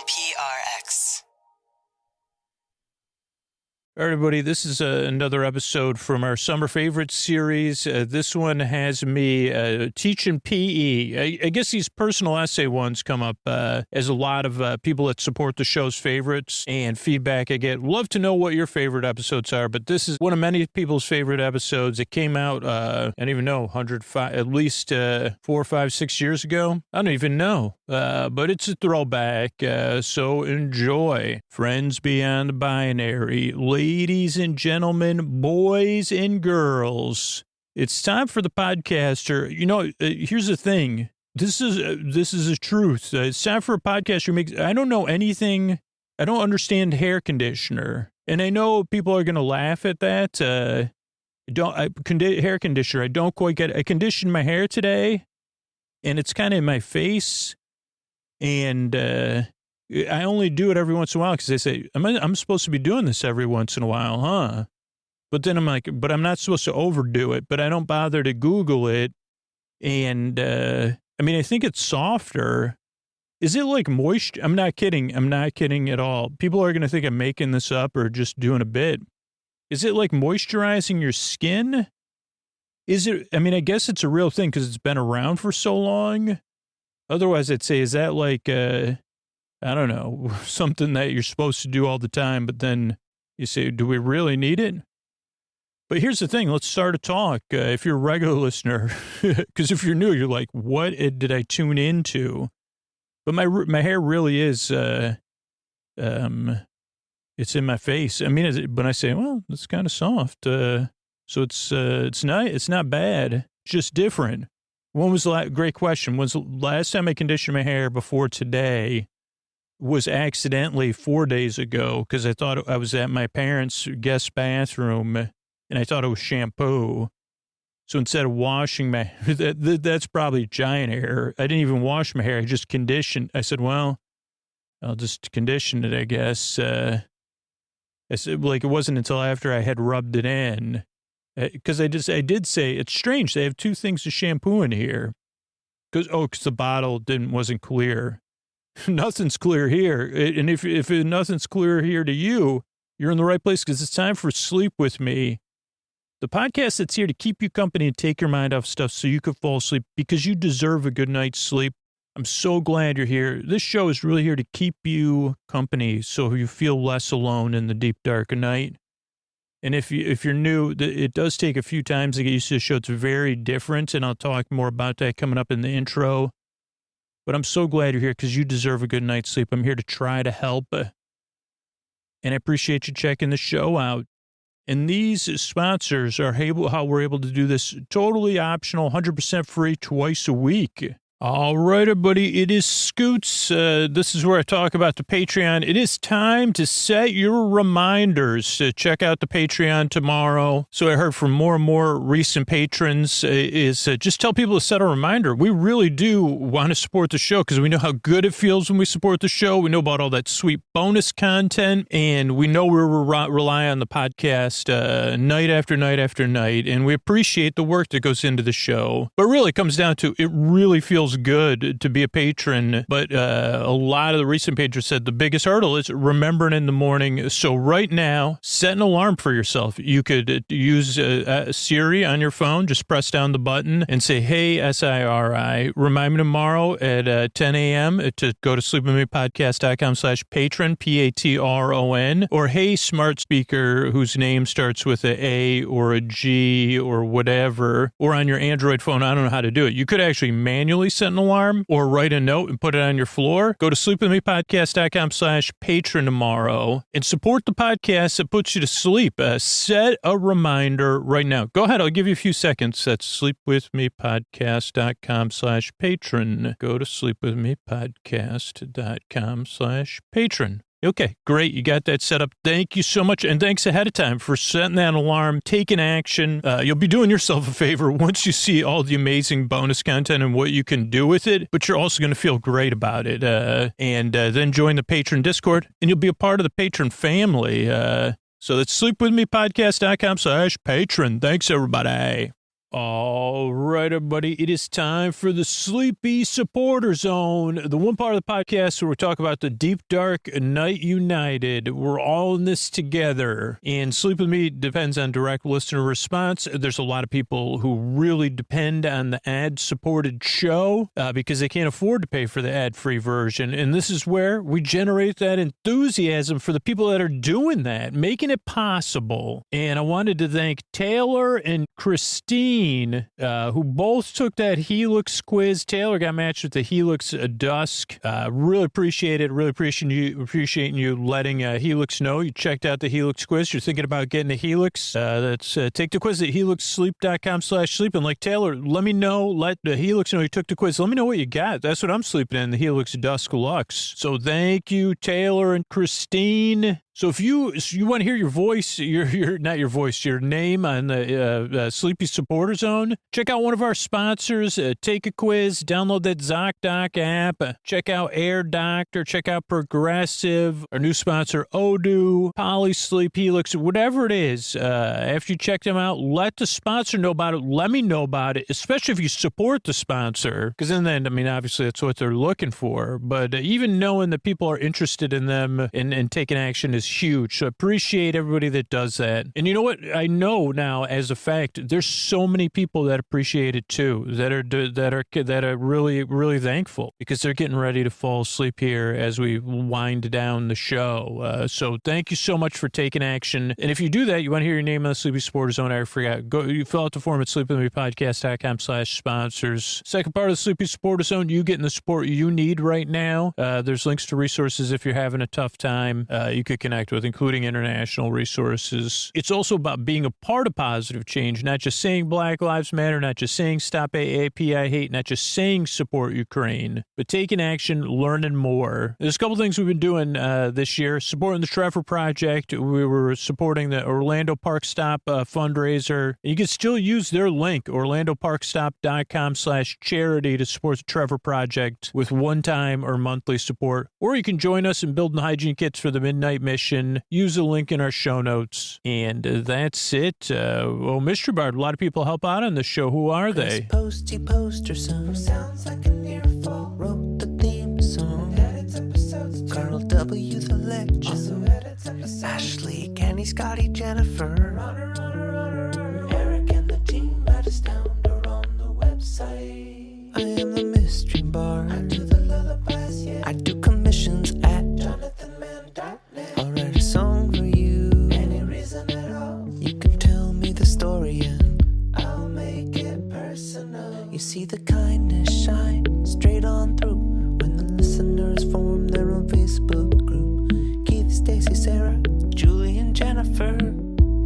PRX. All right, everybody, this is another episode from our Summer Favorites series. This one has me teaching PE. I guess these personal essay ones come up as a lot of people that support the show's favorites and feedback I get. Love to know what your favorite episodes are, but this is one of many people's favorite episodes. It came out, I don't even know, at least 4, 5, 6 years ago. I don't even know, but it's a throwback, so enjoy. Friends beyond the binary, ladies and gentlemen, boys and girls, it's time for the podcaster. You know, here's the thing. This is the truth. It's time for a podcaster. I don't know anything. I don't understand hair conditioner, and I know people are going to laugh at that. Hair conditioner. I don't quite get it. I conditioned my hair today, and it's kind of in my face, and I only do it every once in a while because they say, I'm supposed to be doing this every once in a while, huh? But then I'm like, but I'm not supposed to overdo it, but I don't bother to Google it. And, I think it's softer. Is it like moisture? I'm not kidding. I'm not kidding at all. People are going to think I'm making this up or just doing a bit. Is it like moisturizing your skin? Is it, I guess it's a real thing because it's been around for so long. Otherwise, I'd say, is that like, I don't know, something that you're supposed to do all the time, but then you say, do we really need it? But here's the thing. Let's start a talk. If you're a regular listener, because if you're new, you're like, what did I tune into? But my hair really is, it's in my face. But I say, well, it's kind of soft. So it's not bad. It's just different. Great question. When's the last time I conditioned my hair before today? Was accidentally 4 days ago because I thought I was at my parents' guest bathroom and I thought it was shampoo. So instead of washing my, that's probably giant error. I didn't even wash my hair. I just conditioned. I said, well, I'll just condition it, I guess. I said, like, it wasn't until after I had rubbed it in. Because I did say, it's strange. They have two things of shampoo in here. Because the bottle wasn't clear. Nothing's clear here. And if nothing's clear here to you, you're in the right place because it's time for Sleep With Me, the podcast that's here to keep you company and take your mind off stuff so you can fall asleep because you deserve a good night's sleep. I'm so glad you're here. This show is really here to keep you company so you feel less alone in the deep dark of night. And if you're new, it does take a few times to get used to the show. It's very different, and I'll talk more about that coming up in the intro. But I'm so glad you're here because you deserve a good night's sleep. I'm here to try to help. And I appreciate you checking the show out. And these sponsors are how we're able to do this totally optional, 100% free twice a week. All right, everybody, it is Scoots. This is where I talk about the Patreon. It is time to set your reminders to check out the Patreon tomorrow. So I heard from more and more recent patrons just tell people to set a reminder. We really do want to support the show because we know how good it feels when we support the show. We know about all that sweet bonus content, and we know we rely on the podcast night after night after night, and we appreciate the work that goes into the show. But really, it comes down to it really feels good to be a patron, but a lot of the recent patrons said the biggest hurdle is remembering in the morning. So right now, set an alarm for yourself. You could use Siri on your phone. Just press down the button and say, hey, SIRI, remind me tomorrow at 10 a.m. to go to sleepwithmepodcast.com/patron, PATRON, or hey, smart speaker whose name starts with a A or a G or whatever, or on your Android phone. I don't know how to do it. You could actually manually set an alarm or write a note and put it on your floor. Go to sleepwithmepodcast.com/patron tomorrow and support the podcast that puts you to sleep. Set a reminder right now. Go ahead. I'll give you a few seconds. That's sleepwithmepodcast.com/patron. Go to sleepwithmepodcast.com/patron. Okay, great. You got that set up. Thank you so much. And thanks ahead of time for setting that alarm, taking action. You'll be doing yourself a favor once you see all the amazing bonus content and what you can do with it, but you're also going to feel great about it. And then join the Patron Discord, and you'll be a part of the Patron family. So that's sleepwithmepodcast.com/patron. Thanks, everybody. All right, everybody. It is time for the Sleepy Supporter Zone, the one part of the podcast where we talk about the deep, dark night united. We're all in this together. And Sleep With Me depends on direct listener response. There's a lot of people who really depend on the ad-supported show because they can't afford to pay for the ad-free version. And this is where we generate that enthusiasm for the people that are doing that, making it possible. And I wanted to thank Taylor and Christine, who both took that Helix quiz. Taylor got matched with the Helix Dusk. Really appreciate it. Really appreciating you letting Helix know you checked out the Helix quiz. You're thinking about getting a Helix. Take the quiz at helixsleep.com/sleep. And like Taylor, let me know, let the Helix know you took the quiz. Let me know what you got. That's what I'm sleeping in, the Helix Dusk Lux. So thank you, Taylor and Christine. So if you want to hear your voice, your not your voice, your name on the Sleepy Supporter Zone, check out one of our sponsors. Take a quiz, download that ZocDoc app, check out Air Doctor, check out Progressive, our new sponsor Odoo, Polysleep, Helix, whatever it is. After you check them out, let the sponsor know about it. Let me know about it, especially if you support the sponsor, because then, I mean, obviously that's what they're looking for. But even knowing that people are interested in them and taking action is huge. So I appreciate everybody that does that. And you know what? I know now as a fact, there's so many people that appreciate it too, that are really, really thankful because they're getting ready to fall asleep here as we wind down the show. So thank you so much for taking action. And if you do that, you want to hear your name on the Sleepy Supporter Zone, I forgot. You fill out the form at sleepwithmepodcast.com/sponsors. Second part of the Sleepy Supporter Zone, you getting the support you need right now. There's links to resources if you're having a tough time. You could connect with, including international resources. It's also about being a part of positive change, not just saying Black Lives Matter, not just saying stop AAP, I hate, not just saying support Ukraine, but taking action, learning more. There's a couple things we've been doing this year. Supporting the Trevor Project. We were supporting the Orlando Park Stop fundraiser. You can still use their link, orlandoparkstop.com/charity, to support the Trevor Project with one-time or monthly support. Or you can join us in building hygiene kits for the Midnight Mission. Use a link in our show notes. And that's it. Mystery Bard, a lot of people help out on this show. Who are they? Posty poster son sounds like an earful. Wrote the theme song. Edits episodes. Carl W. the legend. Also edits episodes. Ashley, Kenny, Scotty, Jennifer. Runner. Eric and the team at Astound are on the website. I am the Mystery Bard. I do the lullabies, yeah. I do commissions at JonathanMann.net. I'll write a song for you. Any reason at all. You can tell me the story and I'll make it personal. You see the kindness shine straight on through when the listeners form their own Facebook group. Keith, Stacy, Sarah, Julie, and Jennifer.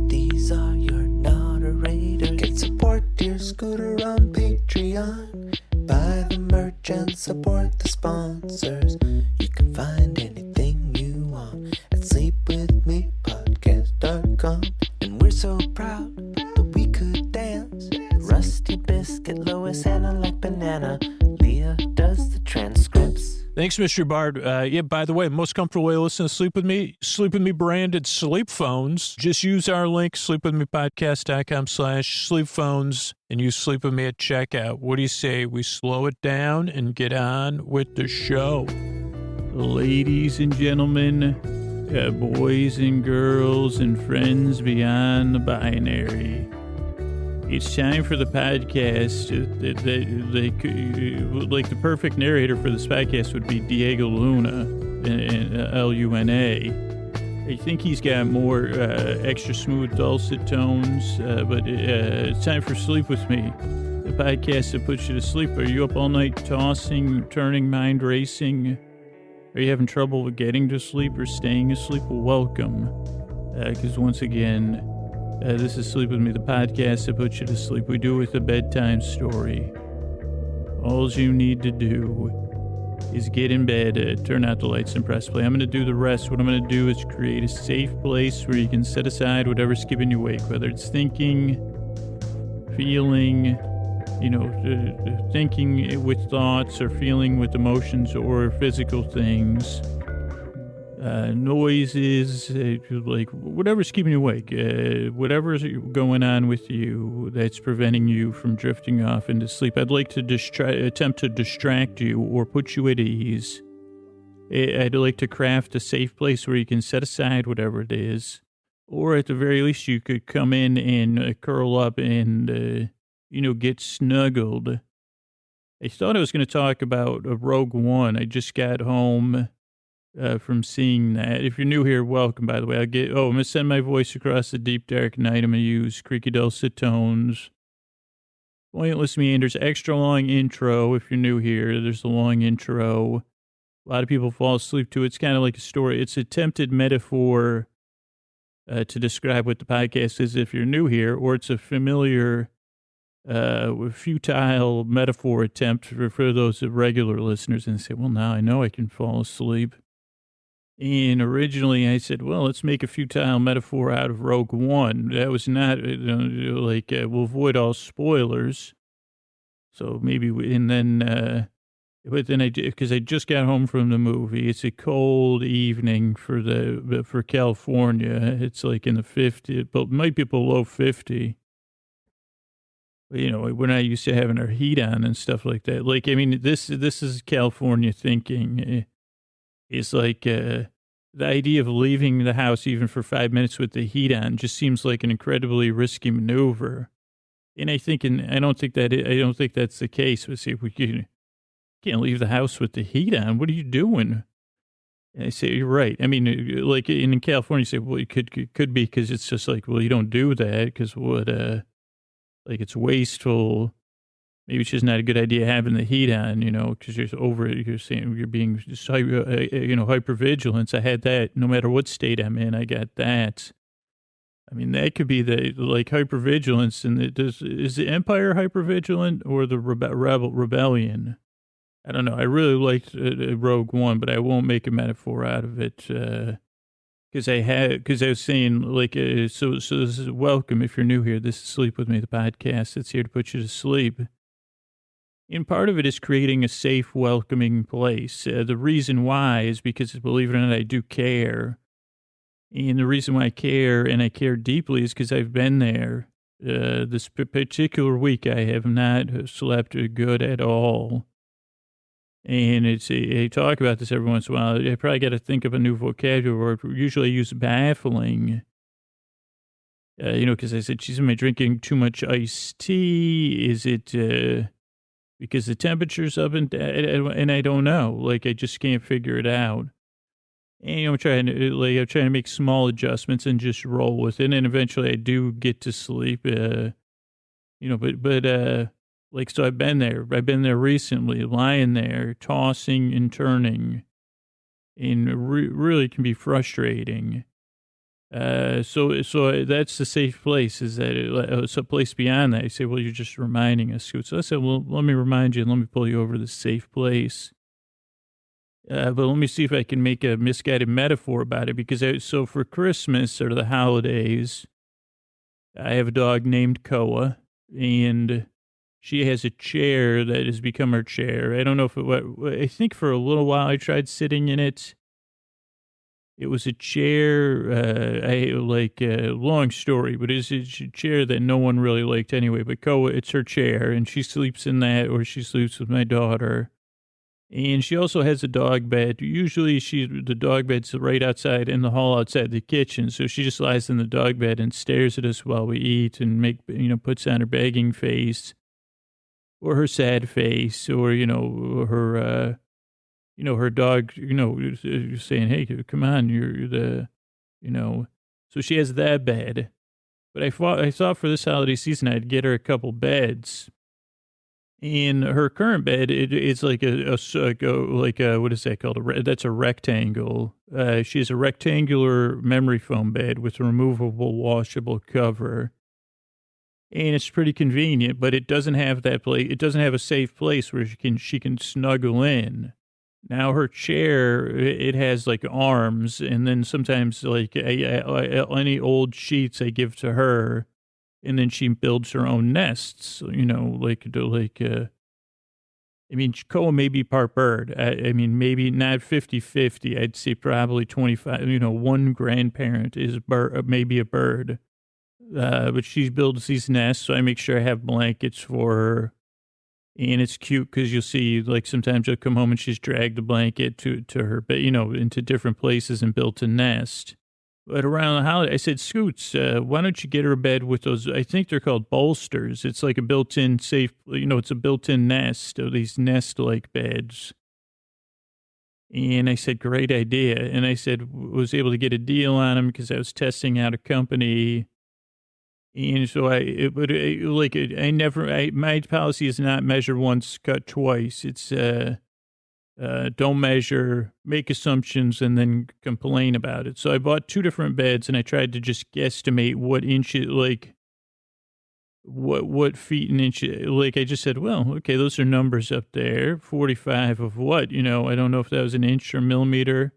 These are your moderators. Get support dear Scooter on Patreon. Buy the merch and support the sponsors. You can find anything you want at sleepwithmepodcast.com. And we're so proud that we could dance. Rusty Biscuit, Lois, Anna like banana. Leah does the transcripts. Thanks, Mr. Bard. By the way, most comfortable way to listen to Sleep With Me branded sleep phones. Just use our link, sleepwithmepodcast.com/sleep-phones, and use Sleep With Me at checkout. What do you say we slow it down and get on with the show? Ladies and gentlemen, boys and girls and friends beyond the binary. It's time for the podcast. Like the perfect narrator for this podcast would be Diego Luna, Luna. I think he's got more extra smooth, dulcet tones, but it's time for Sleep With Me, the podcast that puts you to sleep. Are you up all night tossing, turning, mind racing? Are you having trouble with getting to sleep or staying asleep? Well, welcome, because once again, this is Sleep With Me, the podcast that puts you to sleep. We do it with a bedtime story. All you need to do is get in bed, turn out the lights, and press play. I'm going to do the rest. What I'm going to do is create a safe place where you can set aside whatever's keeping you awake, whether it's thinking, feeling, thinking with thoughts or feeling with emotions or physical things. noises, like whatever's keeping you awake, whatever's going on with you that's preventing you from drifting off into sleep. I'd like to attempt to distract you or put you at ease. I'd like to craft a safe place where you can set aside whatever it is, or at the very least, you could come in and curl up and, get snuggled. I thought I was going to talk about Rogue One. I just got home from seeing that. If you're new here, welcome, by the way. I'm going to send my voice across the deep, dark night. I'm going to use creaky, dulcet tones, pointless meanders, extra long intro. If you're new here, there's a long intro. A lot of people fall asleep to it. It's kind of like a story. It's attempted metaphor to describe what the podcast is if you're new here, or it's a familiar, futile metaphor attempt for those regular listeners and say, well, now I know I can fall asleep. And originally I said, well, let's make a futile metaphor out of Rogue One. That was not we'll avoid all spoilers. So maybe, but then because I just got home from the movie. It's a cold evening for California. It's like in the 50s, but might be below 50. But, we're not used to having our heat on and stuff like that. Like, I mean, this is California thinking. It's like the idea of leaving the house even for 5 minutes with the heat on just seems like an incredibly risky maneuver. And I don't think that's the case. But see, if we can't leave the house with the heat on. What are you doing? And I say, you're right. I mean, like in California, you say, well, it could be because it's just like, well, you don't do that because it's wasteful. Maybe it's just not a good idea having the heat on, because you're saying you're being hypervigilance. I had that no matter what state I'm in. I got that. I mean, that could be hypervigilance. And is the Empire hypervigilant or the rebellion? I don't know. I really liked Rogue One, but I won't make a metaphor out of it because I was saying so this is welcome if you're new here. This is Sleep With Me, the podcast. It's here to put you to sleep. And part of it is creating a safe, welcoming place. The reason why is because, believe it or not, I do care. And the reason why I care, and I care deeply, is because I've been there. This particular week, I have not slept good at all. And I talk about this every once in a while. I probably got to think of a new vocabulary word. Usually I use baffling. Because I said, geez, am I drinking too much iced tea? Is it because the temperature's up and I don't know. Like, I just can't figure it out. And I'm trying to make small adjustments and just roll with it. And eventually I do get to sleep. So I've been there. I've been there recently, lying there, tossing and turning, and really can be frustrating. So that's the safe place. Is that it's a place beyond that? You say, well, you're just reminding us. So I said, well, let me remind you and let me pull you over to the safe place. But let me see if I can make a misguided metaphor about it. Because so for Christmas or the holidays, I have a dog named Koa, and she has a chair that has become her chair. I don't know if I think for a little while I tried sitting in it. It was a chair, long story, but it's a chair that no one really liked anyway. But Koa, it's her chair, and she sleeps in that, or she sleeps with my daughter. And she also has a dog bed. Usually the dog bed's right outside in the hall outside the kitchen. So she just lies in the dog bed and stares at us while we eat and puts on her begging face or her sad face or, her, her dog, saying, hey, come on, you're the, so she has that bed. But I thought for this holiday season, I'd get her a couple beds. In her current bed, it's like what is that called? That's a rectangle. She has a rectangular memory foam bed with a removable washable cover. And it's pretty convenient, but it doesn't have that place. It doesn't have a safe place where she can snuggle in. Now her chair, it has like arms, and then sometimes like any old sheets I give to her, and then she builds her own nests. I mean, Koa may be part bird. I mean, maybe not 50-50. I'd say probably 25, one grandparent is maybe a bird. But she builds these nests, so I make sure I have blankets for her. And it's cute because you'll see, like, sometimes she'll come home and she's dragged the blanket to her, but, into different places and built a nest. But around the holiday, I said, Scoots, why don't you get her a bed with those, I think they're called bolsters. It's like a built-in safe, it's a built-in nest, or these nest-like beds. And I said, great idea. And I said, was able to get a deal on them because I was testing out a company. And so my policy is not measure once, cut twice. It's, don't measure, make assumptions, and then complain about it. So I bought 2 different beds, and I tried to just guesstimate what inches, like, what feet and inches. Like, I just said, well, okay, those are numbers up there. 45 of what? I don't know if that was an inch or millimeter.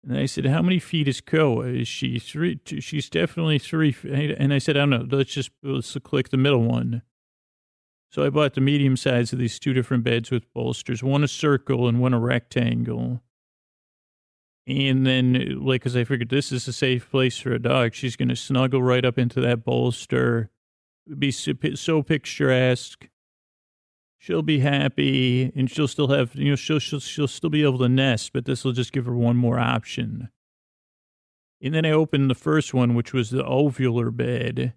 And I said, how many feet is Koa? Is she 3? She's definitely 3 feet. And I said, I don't know. Let's click the middle one. So I bought the medium size of these 2 different beds with bolsters, one a circle and one a rectangle. And then, like, because I figured this is a safe place for a dog, she's going to snuggle right up into that bolster, be so picturesque. She'll be happy, and she'll still have, she'll still be able to nest, but this will just give her one more option. And then I opened the first one, which was the ovular bed.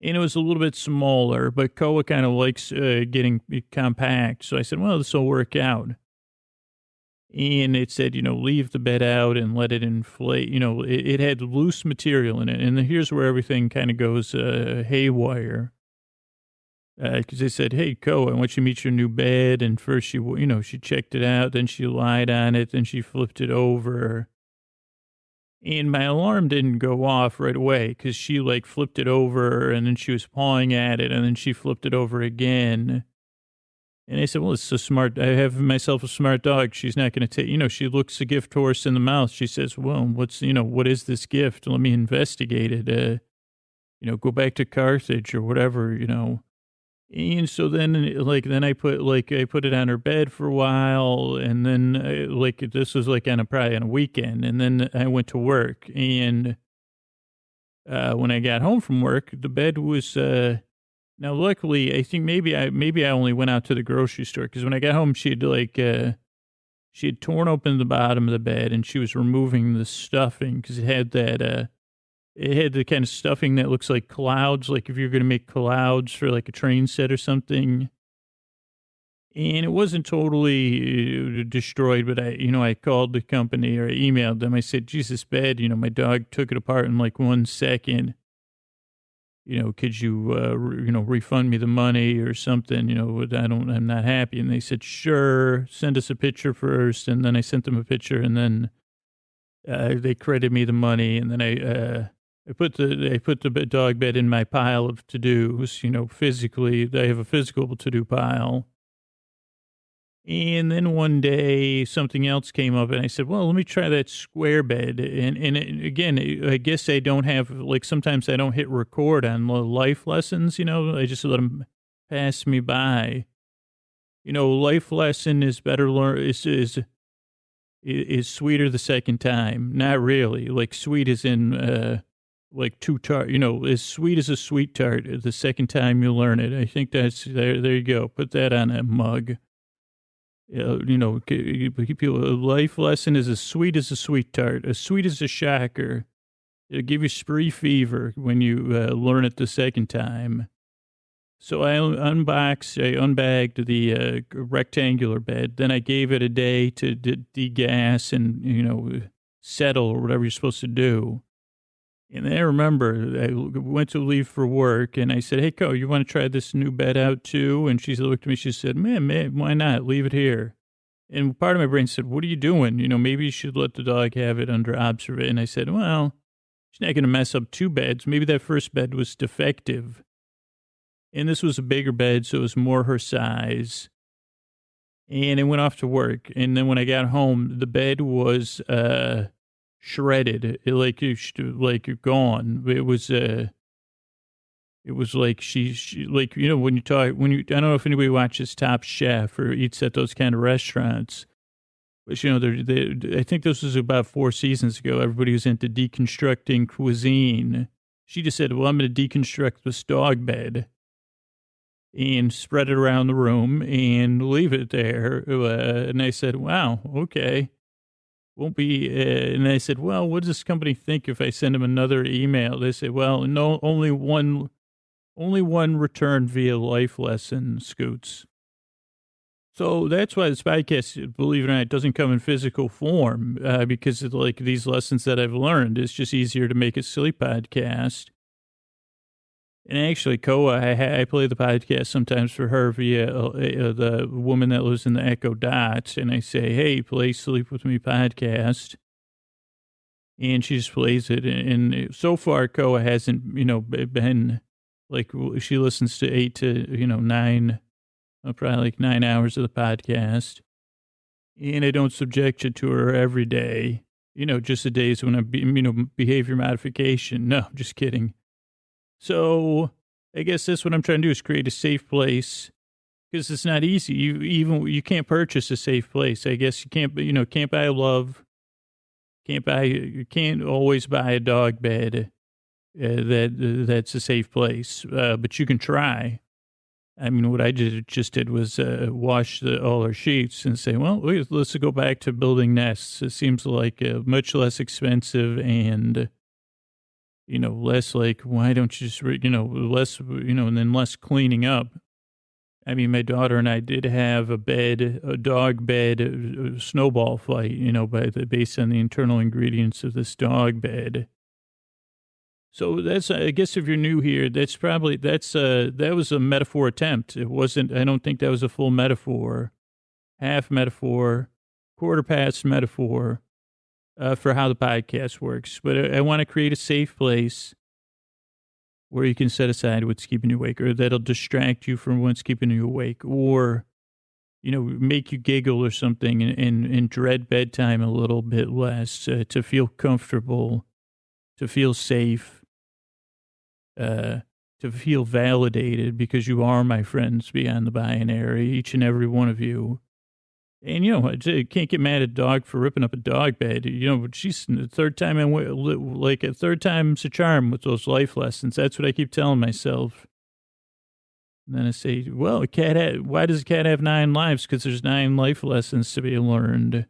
And it was a little bit smaller, but Koa kind of likes getting compact. So I said, well, this will work out. And it said, leave the bed out and let it inflate. It had loose material in it. And here's where everything kind of goes haywire. Because they said, hey, Koa, I want you to meet your new bed. And first she checked it out. Then she lied on it. Then she flipped it over. And my alarm didn't go off right away because she flipped it over and then she was pawing at it and then she flipped it over again. And I said, well, it's so smart. I have myself a smart dog. She's not going to take, she looks a gift horse in the mouth. She says, well, what is this gift? Let me investigate it. Go back to Carthage or whatever, And so then, then I put it on her bed for a while, and then, this was probably on a weekend, and then I went to work, and when I got home from work, the bed was, now luckily, I think maybe I only went out to the grocery store, because when I got home, she had torn open the bottom of the bed, and she was removing the stuffing, because it had that, it had the kind of stuffing that looks like clouds, like if you're going to make clouds for a train set or something. And it wasn't totally destroyed, but I called the company or I emailed them. I said, Jesus, bed, my dog took it apart in 1 second. Could you, refund me the money or something? I'm not happy. And they said, sure, send us a picture first. And then I sent them a picture and then they credited me the money. And then I put the dog bed in my pile of to-dos, physically. I have a physical to-do pile. And then one day something else came up and I said, well, let me try that square bed. And again, I guess I don't have, sometimes I don't hit record on life lessons, I just let them pass me by. Life lesson is better learn, is sweeter the second time. Not really. Sweet is in, too tart, as sweet as a sweet tart the second time you learn it. I think that's, there you go. Put that on a mug. People, a life lesson is as sweet as a sweet tart, as sweet as a shocker. It'll give you spree fever when you learn it the second time. So I unbagged the rectangular bed. Then I gave it a day to degas and, settle or whatever you're supposed to do. And then I remember I went to leave for work and I said, hey, Ko, you want to try this new bed out too? And she looked at me, she said, man, why not? Leave it here. And part of my brain said, what are you doing? Maybe you should let the dog have it under observation. And I said, well, she's not going to mess up 2 beds. Maybe that first bed was defective. And this was a bigger bed, so it was more her size. And I went off to work. And then when I got home, the bed was, shredded, gone. It was, It was like she like, you know, when I don't know if anybody watches Top Chef or eats at those kind of restaurants, but, you know, I think this was about 4 seasons ago. Everybody was into deconstructing cuisine. She just said, well, I'm going to deconstruct this dog bed and spread it around the room and leave it there. And I said, wow, okay. Won't be, and I said, well, what does this company think if I send them another email? They said, well, no, only one return via life lesson, Scoots. So that's why this podcast, believe it or not, doesn't come in physical form, because of like these lessons that I've learned. It's just easier to make a silly podcast. And actually, Koa, I play the podcast sometimes for her via the woman that lives in the Echo Dot. And I say, hey, play Sleep With Me podcast. And she just plays it. And so far, Koa hasn't, you know, been like, she listens to 8 to, you know, 9, probably like 9 hours of the podcast. And I don't subject it to her every day. You know, just the days when I'm, you know, behavior modification. No, just kidding. So I guess that's what I'm trying to do is create a safe place, because it's not easy. You can't purchase a safe place. I guess you can't buy love. You can't always buy a dog bed that's a safe place, but you can try. I mean, what I just did was wash all our sheets and say, well, let's go back to building nests. It seems like much less expensive and, you know, less like, why don't you just, you know, less, you know, and then less cleaning up. I mean, my daughter and I did have a dog bed, a snowball fight, you know, based on the internal ingredients of this dog bed. So that's, I guess if you're new here, that was a metaphor attempt. It wasn't, I don't think that was a full metaphor, half metaphor, quarter past metaphor. For how the podcast works. But I want to create a safe place where you can set aside what's keeping you awake, or that'll distract you from what's keeping you awake, or, you know, make you giggle or something and dread bedtime a little bit less, to feel comfortable, to feel safe, to feel validated, because you are my friends beyond the binary, each and every one of you. And, you know, I can't get mad at a dog for ripping up a dog bed. You know, she's the third time, like a third time's a charm with those life lessons. That's what I keep telling myself. And then I say, well, why does a cat have 9 lives? Because there's 9 life lessons to be learned,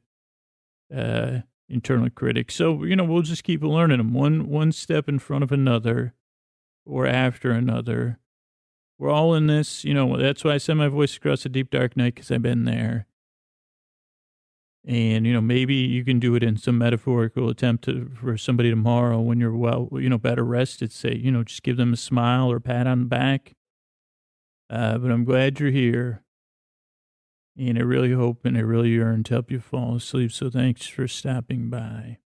internal critic. So, you know, we'll just keep learning them one step in front of another or after another. We're all in this, you know, that's why I send my voice across a deep, dark night, because I've been there. And, you know, maybe you can do it in some metaphorical attempt for somebody tomorrow when you're well, you know, better rested, say, you know, just give them a smile or a pat on the back. But I'm glad you're here. And I really hope and I really yearn to help you fall asleep. So thanks for stopping by.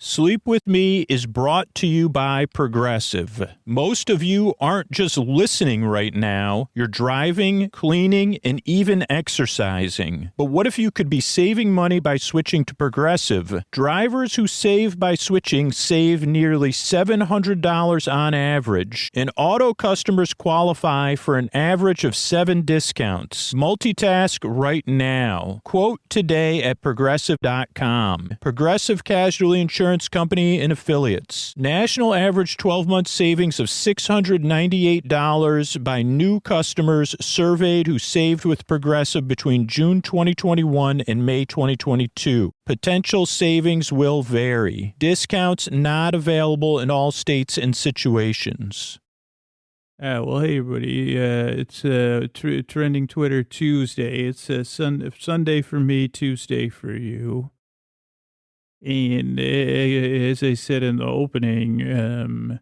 Sleep With Me is brought to you by Progressive. Most of you aren't just listening right now. You're driving, cleaning, and even exercising. But what if you could be saving money by switching to Progressive? Drivers who save by switching save nearly $700 on average. And auto customers qualify for an average of 7 discounts. Multitask right now. Quote today at Progressive.com. Progressive Casualty Insurance Company and Affiliates. National average 12-month savings of $698 by new customers surveyed who saved with Progressive between June 2021 and May 2022. Potential savings will vary. Discounts not available in all states and situations. Well, hey, everybody. It's Trending Twitter Tuesday. It's Sunday for me, Tuesday for you. And as I said in the opening,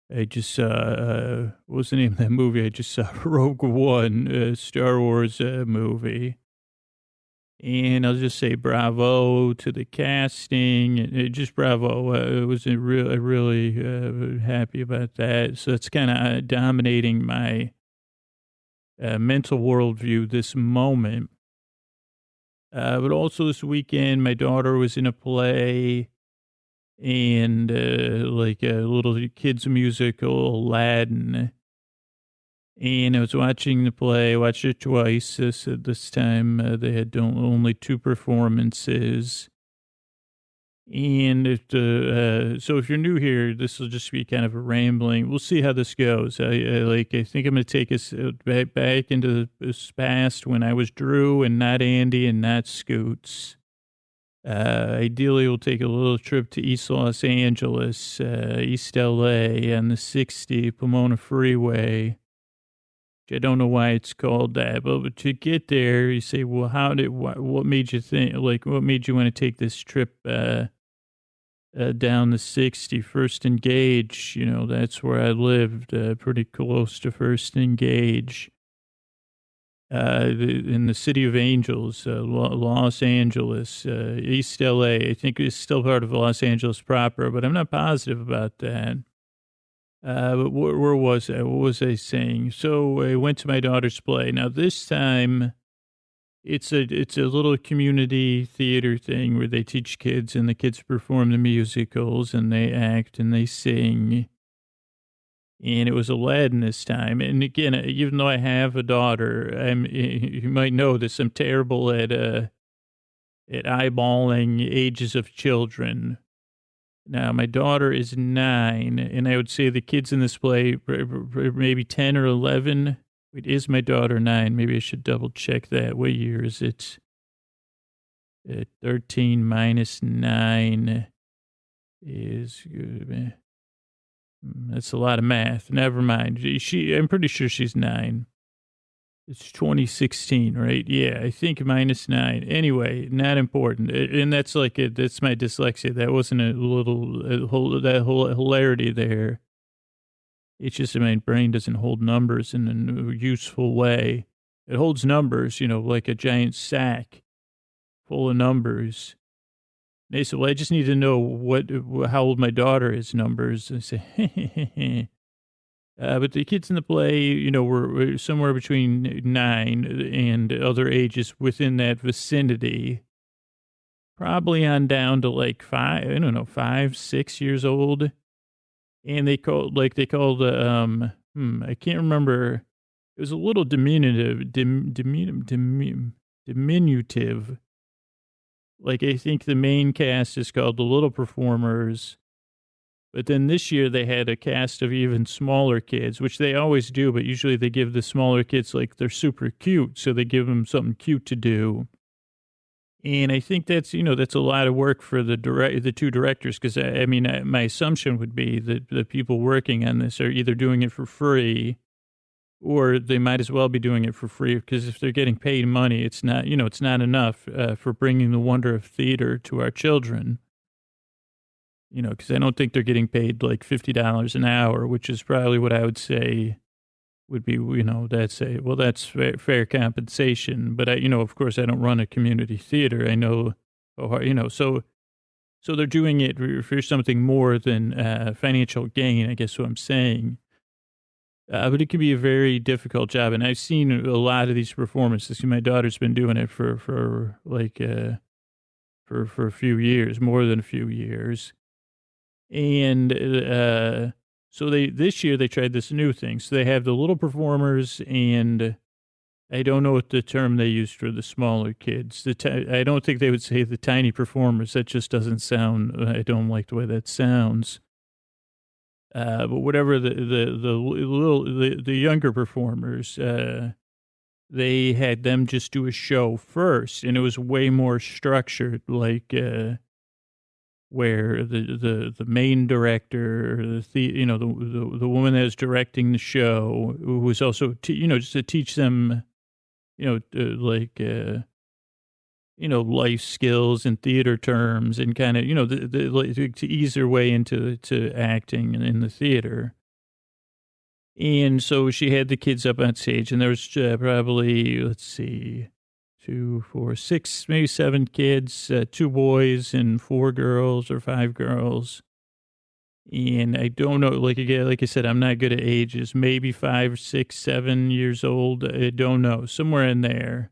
I just saw, what was the name of that movie? I just saw Rogue One, Star Wars movie. And I'll just say bravo to the casting. Just bravo. I was really happy about that. So it's kind of dominating my mental worldview this moment. But also this weekend, my daughter was in a play, and like a little kids musical, Aladdin. And I was watching the play, watched it twice. This time they had only two performances. And so if you're new here, this will just be kind of a rambling. We'll see how this goes. I think I'm going to take us back into this past when I was Drew and not Andy and not Scoots. Ideally, we'll take a little trip to East Los Angeles, East LA on the 60 Pomona Freeway. I don't know why it's called that, but to get there, you say, well, what made you think, like, what made you want to take this trip, down the 60 First Engage? You know, that's where I lived, pretty close to First Engage, in the City of Angels, Los Angeles, East LA. I think it's still part of Los Angeles proper, but I'm not positive about that. But where was I? What was I saying? So I went to my daughter's play. Now this time, it's a little community theater thing where they teach kids and the kids perform the musicals and they act and they sing. And it was Aladdin this time. And again, even though I have a daughter, you might know this, I'm terrible at eyeballing ages of children. Now, my daughter is 9, and I would say the kids in this play maybe 10 or 11. Wait, is my daughter 9? Maybe I should double check that. What year is it? 13 minus 9 is good. That's a lot of math. Never mind. I'm pretty sure she's 9. It's 2016, right? Yeah, I think minus 9. Anyway, not important. And that's that's my dyslexia. That wasn't that whole hilarity there. It's just that my brain doesn't hold numbers in a useful way. It holds numbers, like a giant sack full of numbers. And they said, well, I just need to know how old my daughter is numbers. I say, but the kids in the play, were somewhere between 9 and other ages within that vicinity. Probably on down to like 5, 6 years old. And I can't remember. It was a little diminutive. Like, I think the main cast is called the Little Performers. But then this year they had a cast of even smaller kids, which they always do, but usually they give the smaller kids, like, they're super cute, so they give them something cute to do. And I think that's a lot of work for the two directors, because, my assumption would be that the people working on this are either doing it for free, or they might as well be doing it for free, because if they're getting paid money, it's not enough for bringing the wonder of theater to our children. Because I don't think they're getting paid like $50 an hour, which is probably what I would say would be, that's fair compensation. But of course I don't run a community theater. I know, so they're doing it for something more than financial gain, I guess what I'm saying. But it can be a very difficult job. And I've seen a lot of these performances. My daughter's been doing it for a few years, more than a few years. And so this year they tried this new thing. So they have the little performers, and I don't know what the term they used for the smaller kids. I don't think they would say the tiny performers. That just doesn't sound. I don't like the way that sounds. But whatever the younger performers, they had them just do a show first, and it was way more structured, like. Where the main director, the woman that was directing the show, who was also just to teach them, life skills and theater terms and kind of to ease their way into acting in the theater. And so she had the kids up on stage, and there was probably 2, 4, 6, maybe 7 kids, 2 boys and 4 girls or 5 girls. And I don't know, like I said, I'm not good at ages, maybe 5, 6, 7 years old. I don't know, somewhere in there.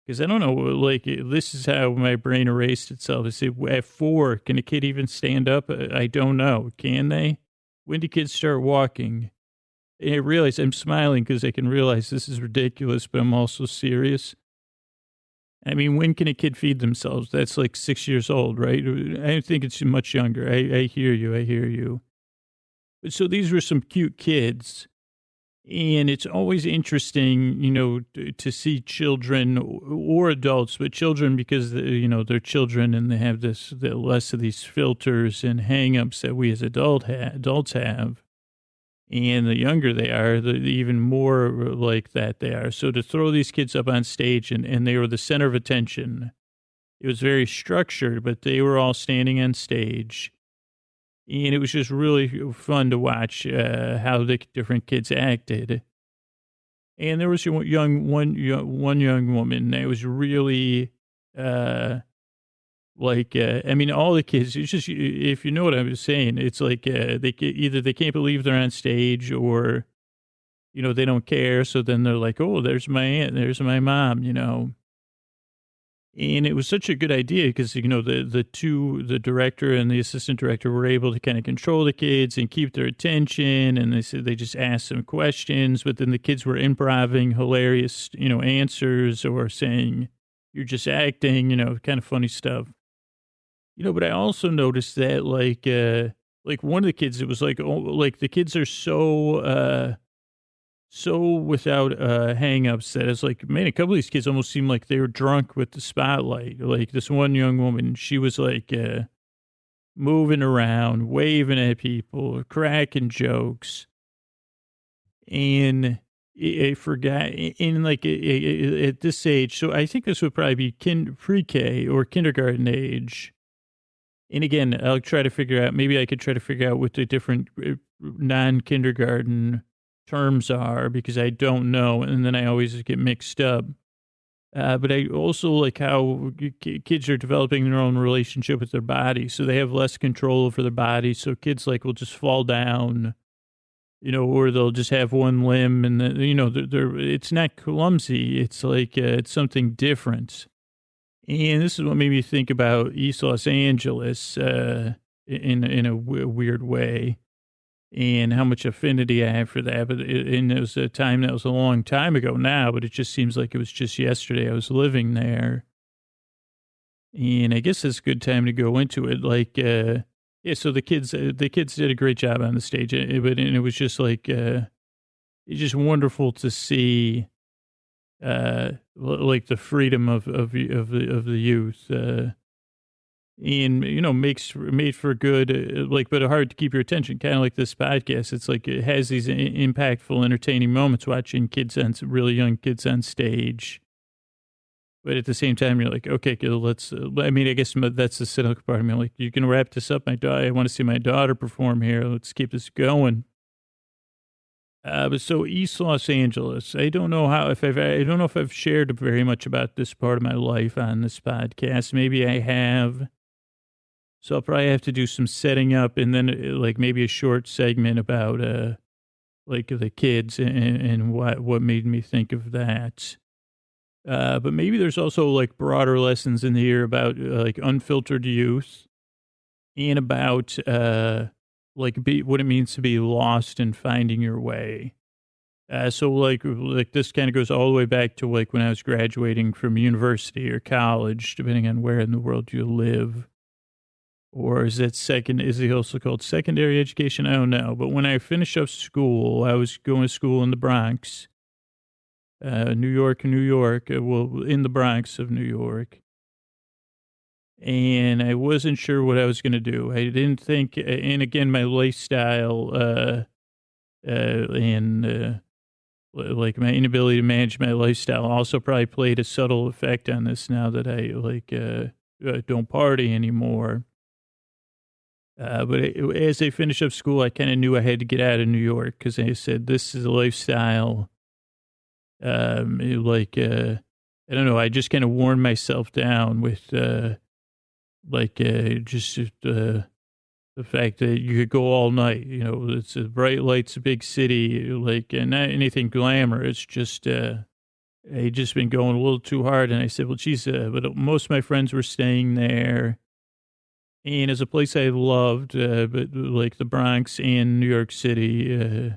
Because I don't know, like, this is how my brain erased itself. I said, at 4, can a kid even stand up? I don't know. Can they? When do kids start walking? And I realize I'm smiling because I can realize this is ridiculous, but I'm also serious. I mean, when can a kid feed themselves? That's like 6 years old, right? I think it's much younger. I hear you. I hear you. But so these were some cute kids. And it's always interesting, to see children or adults, but children because, they're children and they have less of these filters and hangups that we as adults have. And the younger they are, the even more like that they are. So to throw these kids up on stage and they were the center of attention, it was very structured, but they were all standing on stage. And it was just really fun to watch how the different kids acted. And there was one young woman that was really I mean, all the kids. It's just, if you know what I was saying, it's like they can't believe they're on stage, or they don't care. So then they're like, "Oh, there's my aunt, there's my mom," And it was such a good idea because, the director and the assistant director were able to kind of control the kids and keep their attention. And they said they just asked some questions, but then the kids were improvising hilarious, answers or saying, "You're just acting," kind of funny stuff. But I also noticed that like one of the kids, it was like, oh, like the kids are so without hang-ups that it's like, man, a couple of these kids almost seemed like they were drunk with the spotlight. Like this one young woman, she was like moving around, waving at people, cracking jokes. And I forgot, in like at this age, so I think this would probably be pre-K or kindergarten age. And again, I'll try to figure out, maybe I could try to figure out what the different non-kindergarten terms are, because I don't know, and then I always get mixed up. But I also like how kids are developing their own relationship with their body, so they have less control over their body. So kids will just fall down, or they'll just have one limb, and then, it's not clumsy. It's like it's something different. And this is what made me think about East Los Angeles in a weird way, and how much affinity I have for that. But it was a time that was a long time ago now, but it just seems like it was just yesterday I was living there. And I guess it's a good time to go into it. Like, so the kids did a great job on the stage, but it was just like, it's just wonderful to see, like the freedom of the youth, and made for good, but hard to keep your attention, kind of like this podcast. It's like it has these impactful, entertaining moments watching really young kids on stage, but at the same time you're like, okay, let's. I mean, I guess that's the cynical part of me. Like, you can wrap this up. I want to see my daughter perform here. Let's keep this going. But so East Los Angeles, I don't know if I've shared very much about this part of my life on this podcast. Maybe I have. So I'll probably have to do some setting up, and then like maybe a short segment about like the kids and what made me think of that. But maybe there's also like broader lessons in here about like unfiltered youth, and about what it means to be lost and finding your way. So like this kind of goes all the way back to like when I was graduating from university or college, depending on where in the world you live. Or is it also called secondary education? I don't know. But when I finished up school, I was going to school in the Bronx, New York, in the Bronx of New York. And I wasn't sure what I was going to do. I didn't think, and again, my lifestyle, and like my inability to manage my lifestyle also probably played a subtle effect on this now that I don't party anymore. But as I finished up school, I kind of knew I had to get out of New York, because I said, this is a lifestyle. I don't know. I just kind of worn myself down with, just the fact that you could go all night. It's a bright lights, a big city, not anything glamorous, just I just been going a little too hard. And I said, well, geez, but most of my friends were staying there. And it's a place I loved, but like the Bronx and New York City,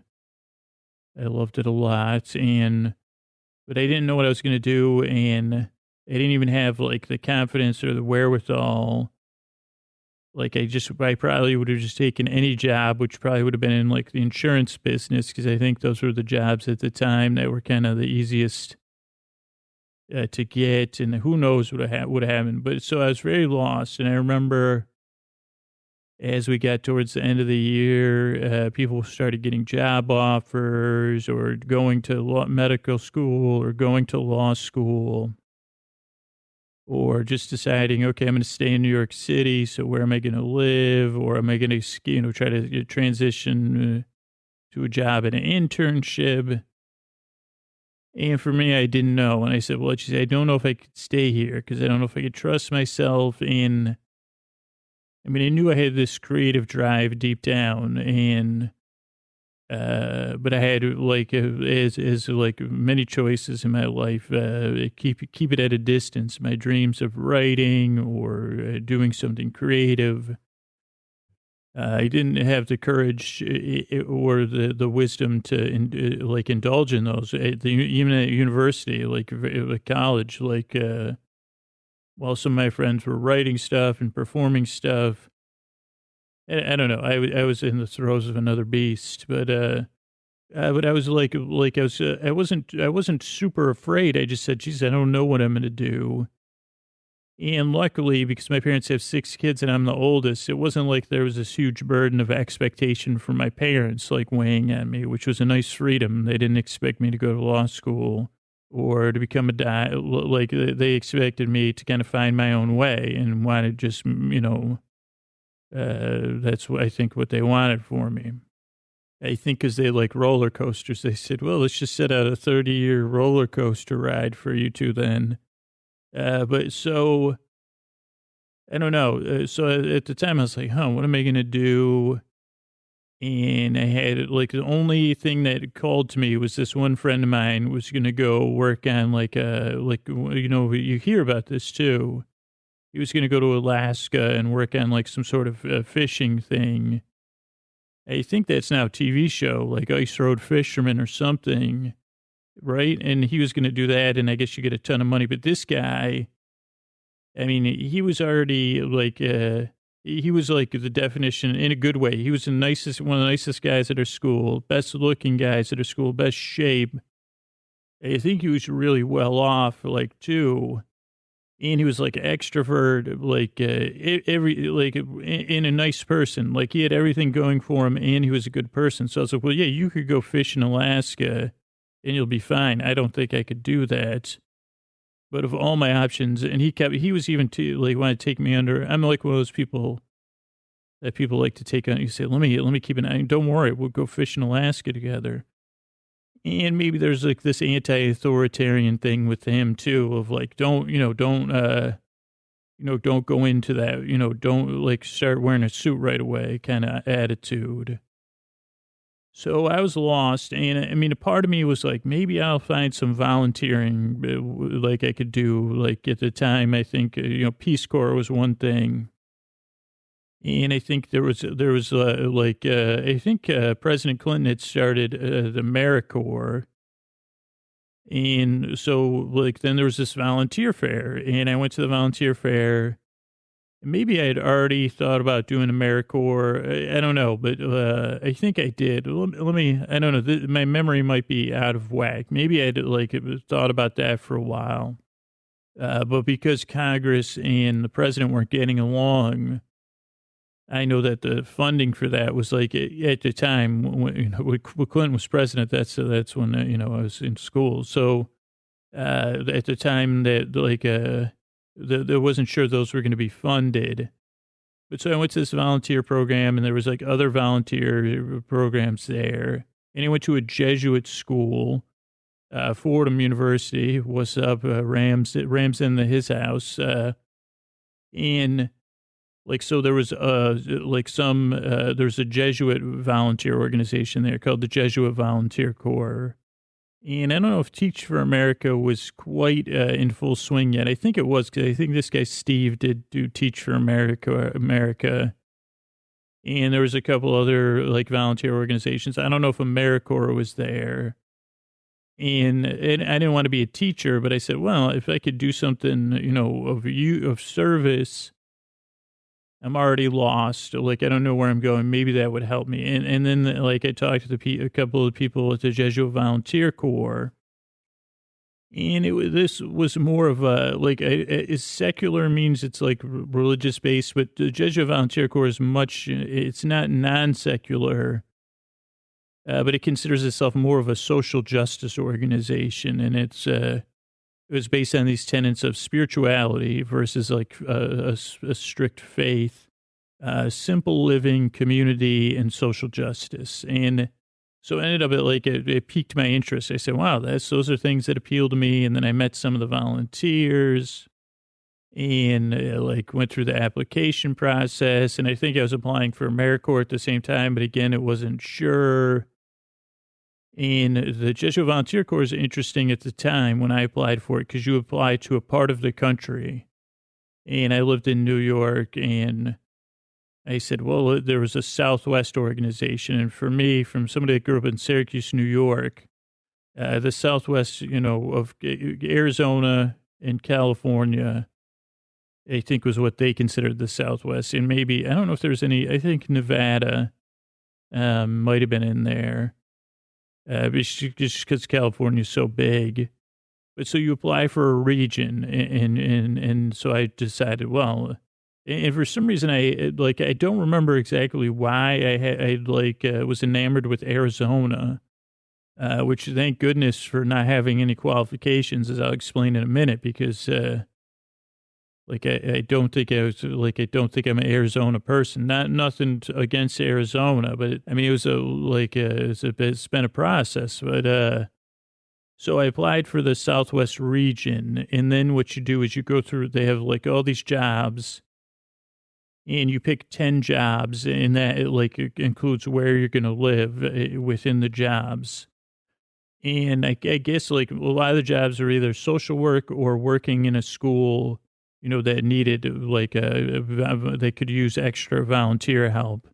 I loved it a lot. But I didn't know what I was going to do. And I didn't even have like the confidence or the wherewithal. Like I probably would have just taken any job, which probably would have been in like the insurance business. Cause I think those were the jobs at the time that were kind of the easiest to get. And who knows what would have happened. But so I was very lost. And I remember as we got towards the end of the year, people started getting job offers or going to medical school or going to law school or just deciding, okay, I'm going to stay in New York City. So where am I going to live? Or am I going to, try to transition to a job and an internship? And for me, I didn't know. And I said, well, I don't know if I could stay here because I don't know if I could trust myself in. I mean, I knew I had this creative drive deep down, and but I had like as like many choices in my life, keep it at a distance. My dreams of writing or doing something creative. I didn't have the courage or the wisdom to like indulge in those. Even at university, like at college, like. While some of my friends were writing stuff and performing stuff, I don't know. I was in the throes of another beast, but I was I wasn't super afraid. I just said, geez, I don't know what I'm going to do. And luckily, because my parents have 6 kids and I'm the oldest, it wasn't like there was this huge burden of expectation from my parents, like weighing on me, which was a nice freedom. They didn't expect me to go to law school or to become like they expected me to kind of find my own way and wanted just, that's what I think what they wanted for me. I think because they like roller coasters, they said, well, let's just set out a 30-year roller coaster ride for you two then. But so, I don't know. So at the time I was like, what am I going to do? And I had like the only thing that called to me was this one friend of mine was going to go work on you hear about this too. He was going to go to Alaska and work on like some sort of fishing thing. I think that's now a TV show, like Ice Road Fisherman or something, right? And he was going to do that, and I guess you get a ton of money. But this guy, I mean, he was already like he was like the definition in a good way. He was one of the nicest guys at our school, best looking guys at our school, best shape. I think he was really well off, like too. And he was like extrovert, like in a nice person. Like he had everything going for him, and he was a good person. So I was like, well, yeah, you could go fish in Alaska, and you'll be fine. I don't think I could do that. But of all my options, and he was even wanted to take me under. I'm like one of those people that people like to take on. You say, let me keep an eye. Don't worry, we'll go fish in Alaska together. And maybe there's like this anti-authoritarian thing with him too, of like, don't go into that, don't like start wearing a suit right away kind of attitude. So I was lost. And I mean, a part of me was like, maybe I'll find some volunteering like I could do. Like at the time, I think, Peace Corps was one thing. And I think there was I think President Clinton had started the AmeriCorps. And so like, then there was this volunteer fair, and I went to the volunteer fair. Maybe I had already thought about doing AmeriCorps. I don't know, but I think I did. Let me, I don't know. My memory might be out of whack. Maybe I had thought about that for a while. But because Congress and the president weren't getting along, I know that the funding for that was like at the time when Clinton was president. That's when I was in school. So at the time that there wasn't sure those were going to be funded. But so I went to this volunteer program, and there was like other volunteer programs there. And I went to a Jesuit school, Fordham University. What's up, Rams in his house, and. Like, so there was there's a Jesuit volunteer organization there called the Jesuit Volunteer Corps. And I don't know if Teach for America was quite in full swing yet. I think it was, because I think this guy Steve did do Teach for America. And there was a couple other like volunteer organizations. I don't know if AmeriCorps was there. And I didn't want to be a teacher, but I said, well, if I could do something, of service, I'm already lost. Like, I don't know where I'm going. Maybe that would help me. And then, like, I talked to a couple of people at the Jesuit Volunteer Corps. And this was more of secular means it's like religious based, but the Jesuit Volunteer Corps is it's not non-secular. But it considers itself more of a social justice organization, and it was based on these tenets of spirituality versus like a strict faith, simple living, community, and social justice. And so it ended up it piqued my interest. I said, wow, those are things that appeal to me. And then I met some of the volunteers and went through the application process. And I think I was applying for AmeriCorps at the same time, but again, it wasn't sure. And the Jesuit Volunteer Corps is interesting at the time when I applied for it, because you apply to a part of the country. And I lived in New York, and I said, well, there was a Southwest organization. And for me, from somebody that grew up in Syracuse, New York, the Southwest, of Arizona and California, I think was what they considered the Southwest. And maybe, I don't know if there's I think Nevada might have been in there. Just because California is so big. But so you apply for a region, and so I decided, well, and for some reason I don't remember exactly why I was enamored with Arizona, which thank goodness for not having any qualifications, as I'll explain in a minute, because I don't think I'm an Arizona person. Nothing against Arizona, but it was it's been a process. But so I applied for the Southwest region, and then what you do is you go through. They have all these jobs, and you pick 10 jobs, and that it includes where you're going to live within the jobs. And I guess a lot of the jobs are either social work or working in a school, that needed they could use extra volunteer help.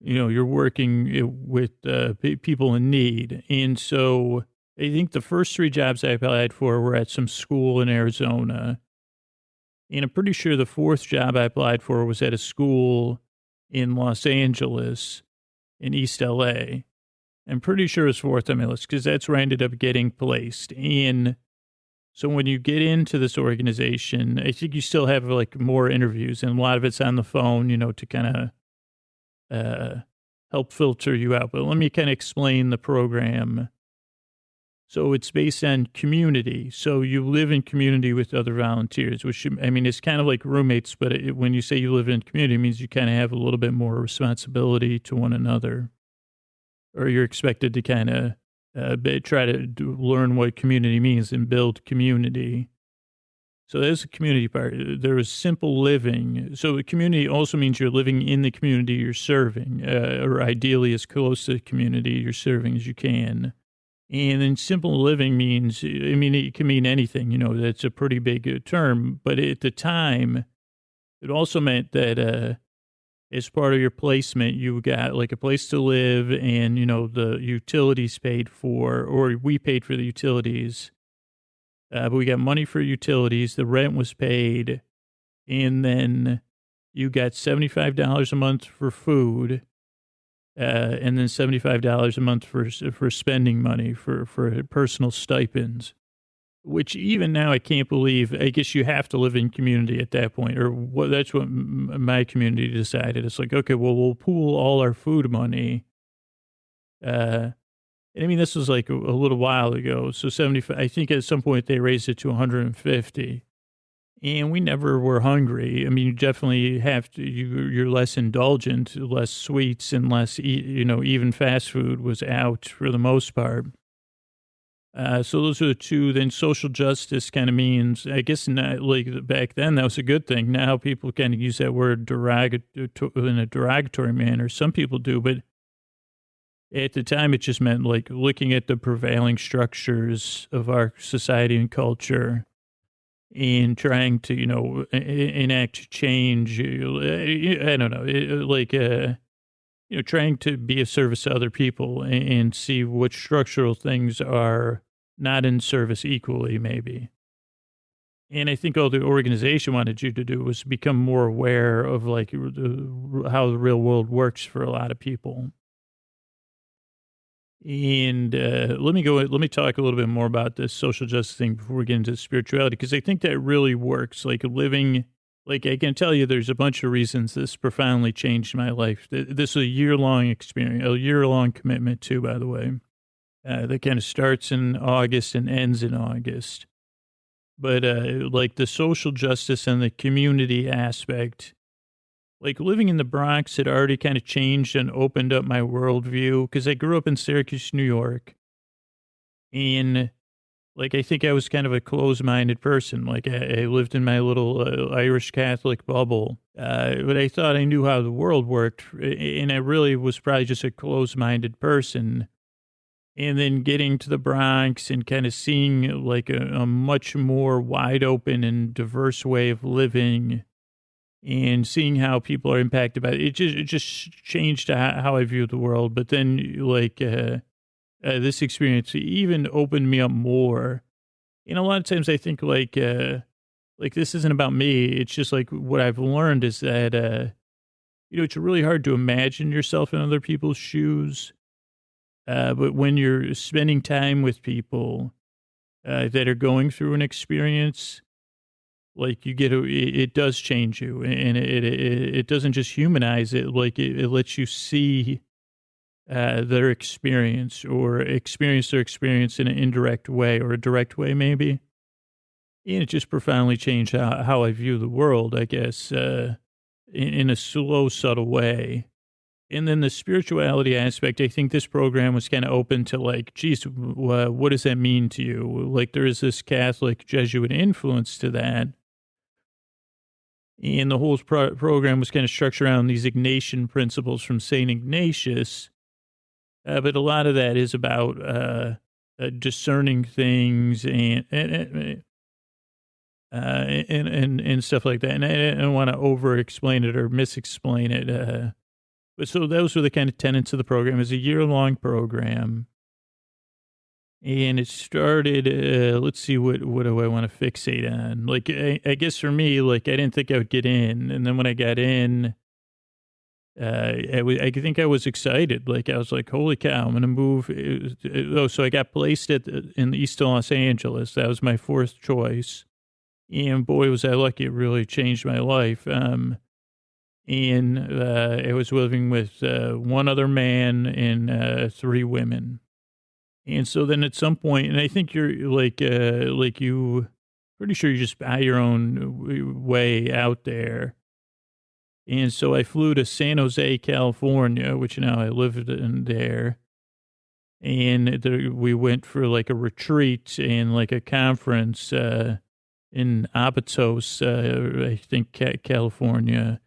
You're working with people in need. And so I think the first 3 jobs I applied for were at some school in Arizona. And I'm pretty sure the 4th job I applied for was at a school in Los Angeles, in East LA. I'm pretty sure it's 4th on my list, because that's where I ended up getting placed. And so when you get into this organization, I think you still have more interviews, and a lot of it's on the phone, to kind of help filter you out. But let me kind of explain the program. So it's based on community. So you live in community with other volunteers, which, it's kind of like roommates, but when you say you live in community, it means you kind of have a little bit more responsibility to one another, or you're expected to kind of try to learn what community means and build community. So there's a community part. There is simple living. So community also means you're living in the community you're serving, or ideally as close to the community you're serving as you can. And then simple living means, it can mean anything, that's a pretty big term. But at the time, it also meant that as part of your placement, you got a place to live, and, the utilities paid for, or we paid for the utilities. But we got money for utilities. The rent was paid. And then you got $75 a month for food. And then $75 a month for spending money for personal stipends, which even now I can't believe. I guess you have to live in community at that point, or that's what my community decided. It's okay, well, we'll pool all our food money. And this was a little while ago. So 75, I think at some point they raised it to 150. And we never were hungry. You definitely have to, you're less indulgent, less sweets, and less, even fast food was out for the most part. So those are the 2. Then social justice kind of means, I guess not, back then that was a good thing. Now people kind of use that word in a derogatory manner. Some people do, but At the time, it just meant like looking at the prevailing structures of our society and culture and trying to, enact change. I don't know, trying to be of service to other people and see what structural things are not in service equally, maybe. And I think all the organization wanted you to do was become more aware of like how the real world works for a lot of people. And let me talk a little bit more about this social justice thing before we get into spirituality, because I think that really works. Like living, like I can tell you there's a bunch of reasons this profoundly changed my life. This is a year-long experience, a year-long commitment too, by the way, that kind of starts in August and ends in August. But like the social justice and the community aspect, like living in the Bronx had already kind of changed and opened up my worldview, because I grew up in Syracuse, New York. And like, I think I was kind of a closed-minded person. Like I lived in my little Irish Catholic bubble, but I thought I knew how the world worked. And I really was probably just a closed-minded person. And then getting to the Bronx and kind of seeing like a much more wide open and diverse way of living and seeing how people are impacted by it, it just changed how I view the world. But then like this experience even opened me up more. And a lot of times I think like this isn't about me. It's just like what I've learned is that, it's really hard to imagine yourself in other people's shoes. But when you're spending time with people that are going through an experience, like it does change you, and it doesn't just humanize it. Like it lets you see their experience or experience their experience in an indirect way or a direct way, maybe. And it just profoundly changed how I view the world, I guess, in a slow, subtle way. And then the spirituality aspect, I think this program was kind of open to like, geez, what does that mean to you? Like there is this Catholic Jesuit influence to that. And the whole program was kind of structured around these Ignatian principles from St. Ignatius. But a lot of that is about discerning things and stuff like that. And I don't want to over-explain it or mis-explain it. But so those were the kind of tenets of the program. It was a year-long program. And it started, let's see, what do I want to fixate on? Like, I guess for me, like, I didn't think I would get in. And then when I got in, I think I was excited. Like, I was like, holy cow, I'm going to move. So I got placed in East Los Angeles. That was my fourth choice. And boy, was I lucky. It really changed my life. And I was living with one other man and 3 women. And so then at some point, and I think you're like you, pretty sure you just buy your own way out there. And so I flew to San Jose, California, which now I live in there. And we went for like a retreat and like a conference in Apatos, I think, California.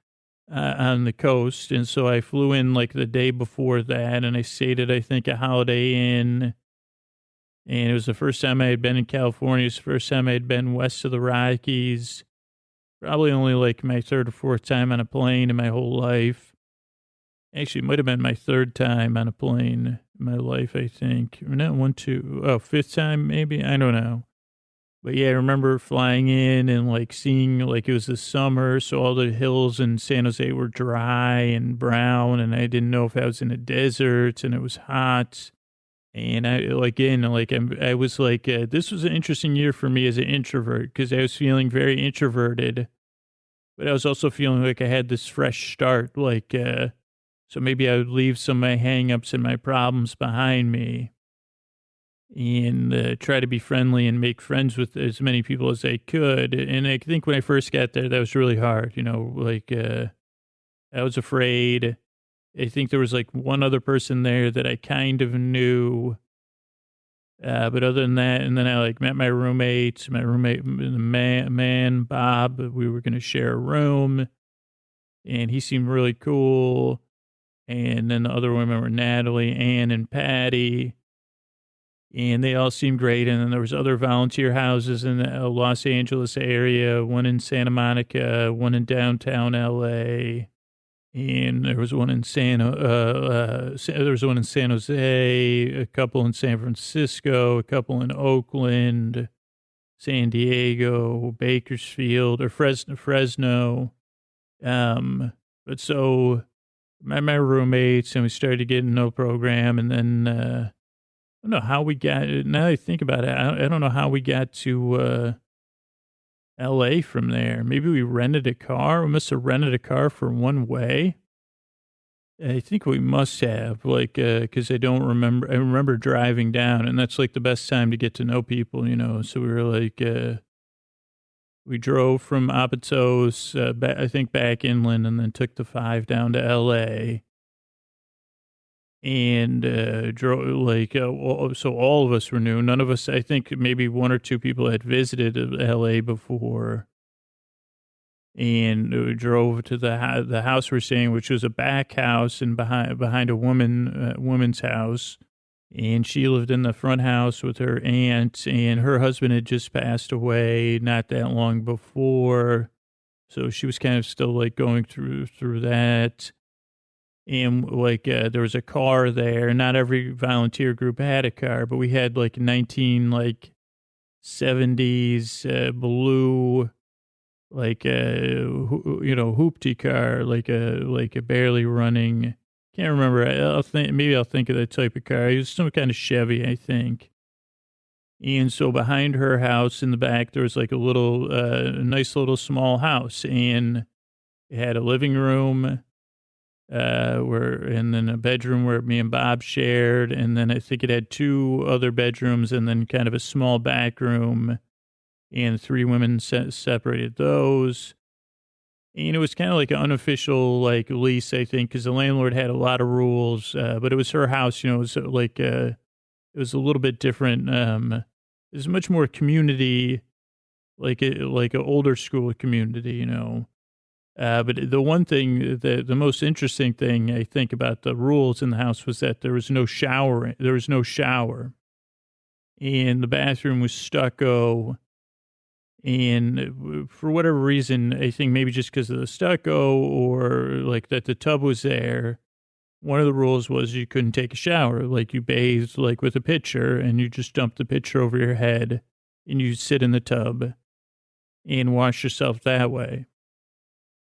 On the coast. And so I flew in like the day before that, and I stayed at, I think, a Holiday Inn. And it was the first time I had been in California. It was the first time I had been west of the Rockies. Probably only like my 3rd or 4th time on a plane in my whole life. Actually, it might have been my 3rd time on a plane in my life, I think. Or not 5th time maybe? I don't know. But yeah, I remember flying in and like seeing like it was the summer, so all the hills in San Jose were dry and brown, and I didn't know if I was in a desert, and it was hot. And I was like, this was an interesting year for me as an introvert, because I was feeling very introverted, but I was also feeling like I had this fresh start, like, so maybe I would leave some of my hangups and my problems behind me. And try to be friendly and make friends with as many people as I could. And I think when I first got there, that was really hard, like I was afraid. I think there was like one other person there that I kind of knew. But other than that, and then I like met my roommate, the man, Bob. We were going to share a room, and he seemed really cool. And then the other women were Natalie, Ann, and Patty. And they all seemed great. And then there was other volunteer houses in the Los Angeles area, one in Santa Monica, one in downtown LA. And there was one in San Jose, a couple in San Francisco, a couple in Oakland, San Diego, Bakersfield, or Fresno. But so my roommates, and we started getting no program, and then I don't know how we got. Now that I think about it, I don't know how we got to L.A. from there. Maybe we rented a car. We must have rented a car for one way. I think we must have, like, because I don't remember. I remember driving down, and that's like the best time to get to know people, you know. So we were like, we drove from Apatos, I think back inland, and then took the 5 down to L.A. And drove like, so all of us were new. None of us, I think maybe 1 or 2 people had visited L.A. before. And we drove to the house we're staying, which was a back house and behind a woman's house. And she lived in the front house with her aunt, and her husband had just passed away not that long before. So she was kind of still like going through that. And like, there was a car there. Not every volunteer group had a car, but we had like 1970s blue, like hoopty car, like a barely running. Can't remember. Maybe I'll think of that type of car. It was some kind of Chevy, I think. And so behind her house in the back, there was like a little, nice little small house, and it had a living room, and then a bedroom where me and Bob shared, and then I think it had 2 other bedrooms, and then kind of a small back room, and 3 women separated those. And it was kind of like an unofficial like lease, I think, because the landlord had a lot of rules, but it was her house, you know. It was like it was a little bit different. It was much more community, like an older school community, you know. But the one thing, the most interesting thing I think about the rules in the house was that there was no shower. There was no shower, and the bathroom was stucco. And for whatever reason, I think maybe just because of the stucco or like that the tub was there, one of the rules was you couldn't take a shower. Like you bathed like with a pitcher, and you just dumped the pitcher over your head, and you sit in the tub and wash yourself that way.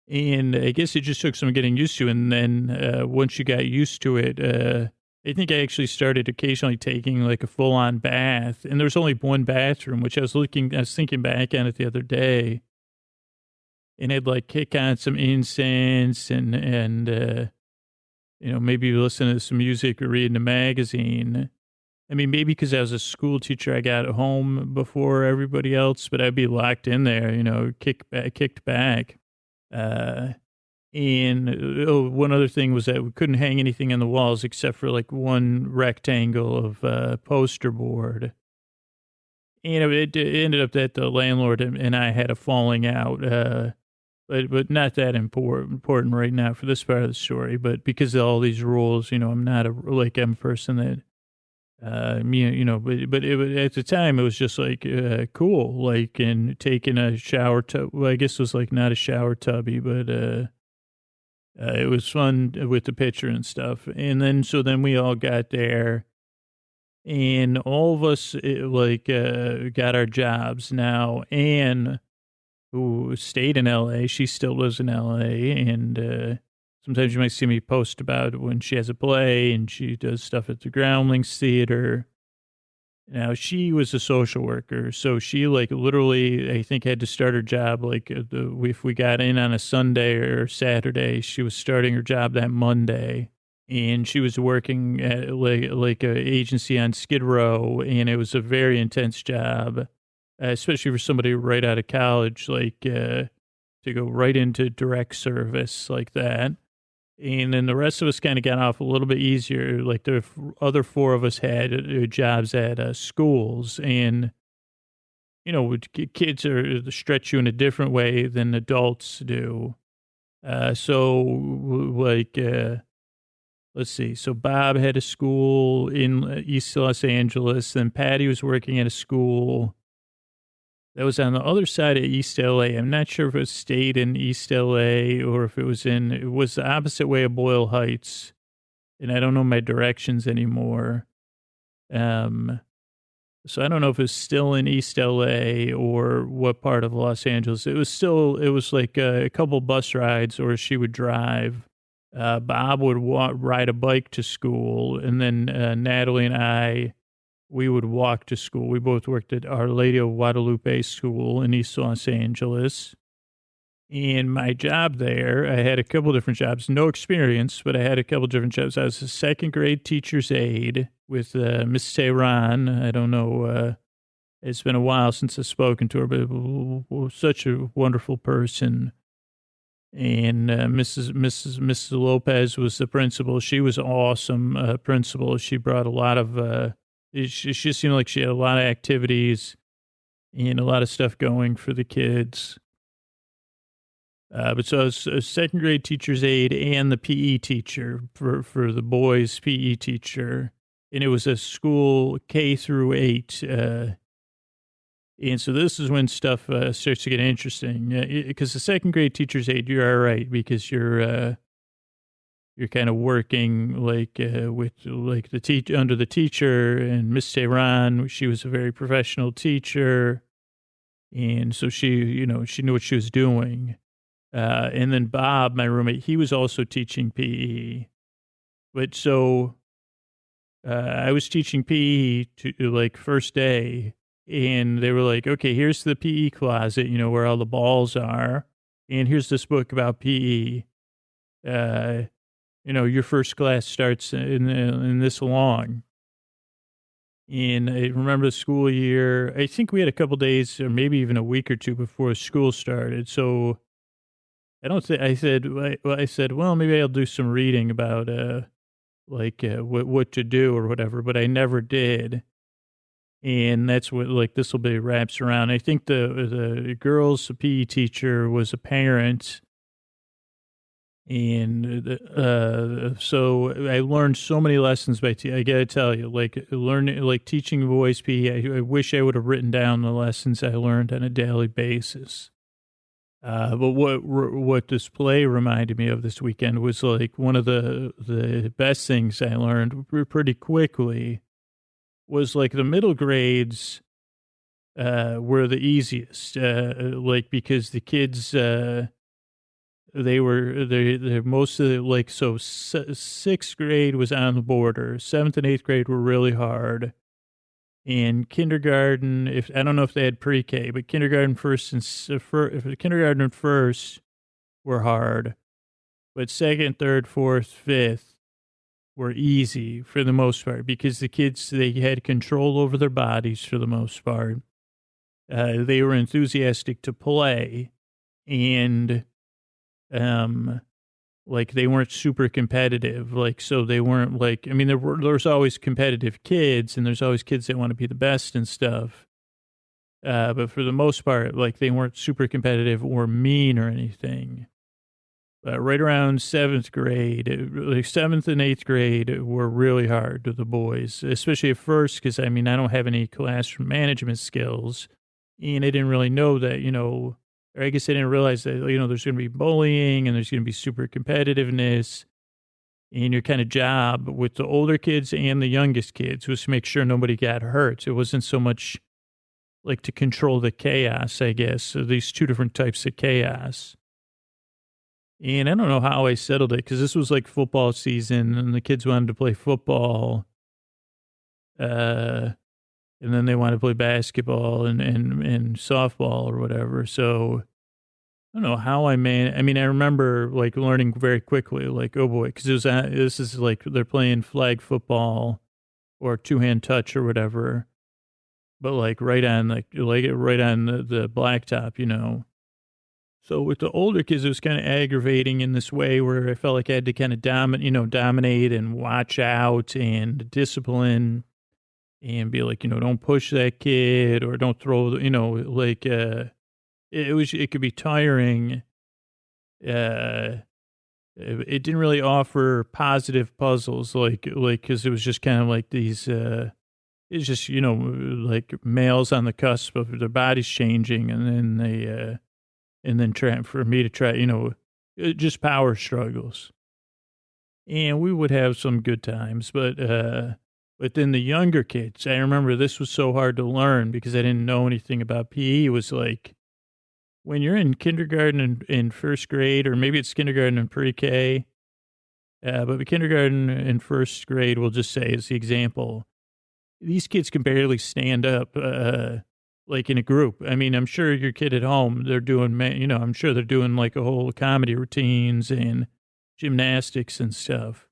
And I guess it just took some getting used to. And then once you got used to it, I think I actually started occasionally taking like a full on bath, and there was only one bathroom, which I was thinking back on it the other day, and I'd like kick on some incense and maybe listen to some music or reading a magazine. I mean, maybe because I was a school teacher, I got home before everybody else, but I'd be locked in there, kicked back. And one other thing was that we couldn't hang anything on the walls except for like one rectangle of poster board. And it ended up that the landlord and I had a falling out, but not that important right now for this part of the story. But because of all these rules, I'm not I'm a person that, but at the time it was just like cool, like, and taking a shower tub. Well, I guess it was like not a shower tubby, but it was fun with the pitcher and stuff. And then, so then we all got there, and all of us got our jobs now. Anne, who stayed in LA, she still lives in LA. And sometimes you might see me post about when she has a play, and she does stuff at the Groundlings Theater. Now, she was a social worker, so she, like, literally, I think, had to start her job, like, if we got in on a Sunday or Saturday, she was starting her job that Monday, and she was working at, like an agency on Skid Row, and it was a very intense job, especially for somebody right out of college, like, to go right into direct service like that. And then the rest of us kind of got off a little bit easier. Like the other 4 of us had jobs at schools, and, kids stretch you in a different way than adults do. So let's see. So Bob had a school in East Los Angeles. Then Patty was working at a school that was on the other side of East LA. I'm not sure if it stayed in East LA or if it was the opposite way of Boyle Heights. And I don't know my directions anymore. So I don't know if it's still in East LA or what part of Los Angeles. It was like a couple bus rides, or she would drive. Bob would ride a bike to school, and then Natalie and we would walk to school. We both worked at Our Lady of Guadalupe School in East Los Angeles. And my job there, I had a couple different jobs, no experience, but I had a couple different jobs. I was a second grade teacher's aide with Miss Tehran. I don't know, it's been a while since I've spoken to her, but such a wonderful person. And Mrs. Lopez was the principal. She was awesome principal. She brought a lot of, she just seemed like she had a lot of activities and a lot of stuff going for the kids. But so I was a second grade teacher's aide and the PE teacher for the boys' PE teacher. And it was a school K through 8. And so this is when stuff starts to get interesting. Because the second grade teacher's aide, you're all right because you're kind of working like with like under the teacher, and Miss Tehran, she was a very professional teacher. And so she knew what she was doing. And then Bob, my roommate, he was also teaching PE. But so I was teaching PE to like first day, and they were like, okay, here's the PE closet, where all the balls are. And here's this book about PE. Your first class starts in this long. And I remember the school year, I think we had a couple days or maybe even a week or two before school started. So I said, well, maybe I'll do some reading about, what to do or whatever, but I never did. And that's what, this will be wraps around. I think the girls' PE teacher was a parent. And, so I learned so many lessons I gotta tell you, teaching boys PE, I wish I would have written down the lessons I learned on a daily basis. But what this play reminded me of this weekend was one of the best things I learned pretty quickly was the middle grades were the easiest, because the kids they're mostly so sixth grade was on the border, seventh and eighth grade were really hard. In kindergarten, I don't know if they had pre-K, but kindergarten and first were hard, but second, third, fourth, fifth were easy for the most part because the kids, they had control over their bodies for the most part. They were enthusiastic to play, and they weren't super competitive. So they weren't there's always competitive kids, and there's always kids that want to be the best and stuff. But for the most part, they weren't super competitive or mean or anything. Right around seventh grade, seventh and eighth grade were really hard to the boys, especially at first, because I don't have any classroom management skills, and I didn't really know that, or I guess I didn't realize that, there's going to be bullying and there's going to be super competitiveness. And your kind of job with the older kids and the youngest kids was to make sure nobody got hurt. It wasn't so much to control the chaos, I guess. So these two different types of chaos. And I don't know how I settled it, because this was football season and the kids wanted to play football. And then they want to play basketball and softball or whatever. So I don't know how I remember learning very quickly, oh boy, because this is they're playing flag football or two-hand touch or whatever, but right on right on the blacktop, So with the older kids, it was kind of aggravating in this way where I felt like I had to kind of dominate and watch out and discipline. And be don't push that kid, or don't throw, it could be tiring. it didn't really offer positive puzzles, because it was just kind of like these, it's just, like males on the cusp of their bodies changing. And then and then for me to try, just power struggles. And we would have some good times, but then the younger kids, I remember this was so hard to learn because I didn't know anything about PE. It was like when you're in kindergarten and in first grade, or maybe it's kindergarten and pre-K, but the kindergarten and first grade, we'll just say as the example, these kids can barely stand up, like in a group. I mean, I'm sure your kid at home, they're doing, I'm sure they're doing like a whole comedy routines and gymnastics and stuff.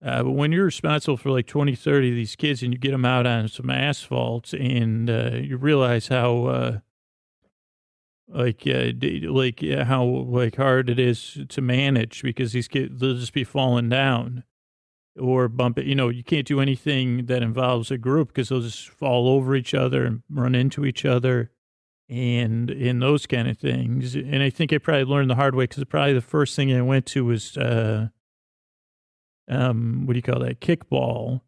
But when you're responsible for like 20, 30 of these kids and you get them out on some asphalt and you realize how, how like hard it is to manage because these kids, they'll just be falling down or bump it. You can't do anything that involves a group because they'll just fall over each other and run into each other and those kind of things. And I think I probably learned the hard way because probably the first thing I went to was, what do you call that? Kickball,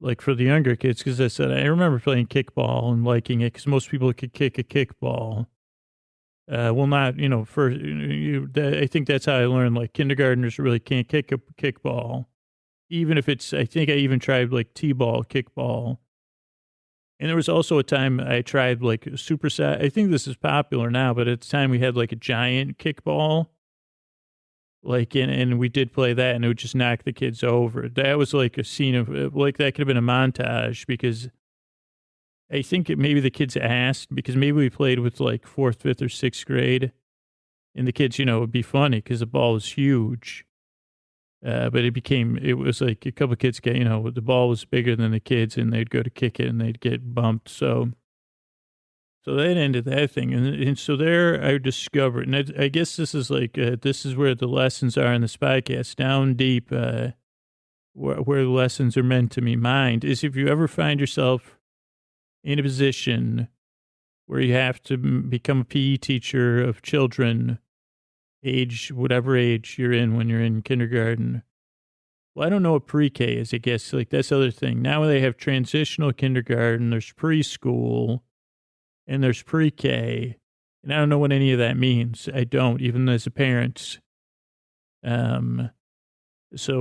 like for the younger kids. Because I said, I remember playing kickball and liking it because most people could kick a kickball. Well, not, first, I think that's how I learned, like kindergartners really can't kick a kickball. Even if it's, I think I even tried like T-ball, kickball. And there was also a time I tried like superset. I think this is popular now, but at the time we had like a giant kickball. Like, and we did play that and it would just knock the kids over. That was like a scene of, like, that could have been a montage because I think maybe the kids asked because maybe we played with like fourth, fifth, or sixth grade. And the kids, it would be funny because the ball was huge. But it was like a couple of kids get, the ball was bigger than the kids and they'd go to kick it and they'd get bumped. So that ended that thing. And so there I discovered, and I guess this is like, this is where the lessons are in this podcast, down deep, where the lessons are meant to be mined, is if you ever find yourself in a position where you have to become a PE teacher of children, whatever age you're in when you're in kindergarten. Well, I don't know what pre-K is, I guess. Like, that's the other thing. Now they have transitional kindergarten, there's preschool, and there's pre-K. And I don't know what any of that means. I don't, even as a parent. So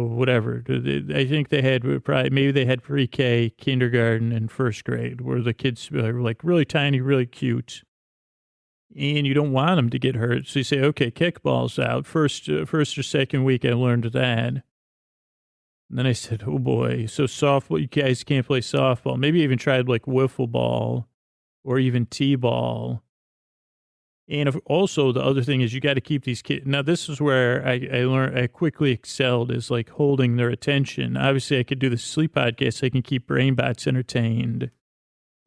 whatever. I think they had maybe they had pre-K, kindergarten, and first grade, where the kids are like really tiny, really cute. And you don't want them to get hurt. So you say, okay, kickball's out. First or second week, I learned that. And then I said, oh boy. So softball, you guys can't play softball. Maybe even tried like wiffle ball or even t-ball. And also the other thing is you got to keep these kids. Now this is where I learned, I quickly excelled, is like holding their attention. Obviously I could do the sleep podcast. So I can keep brain bots entertained.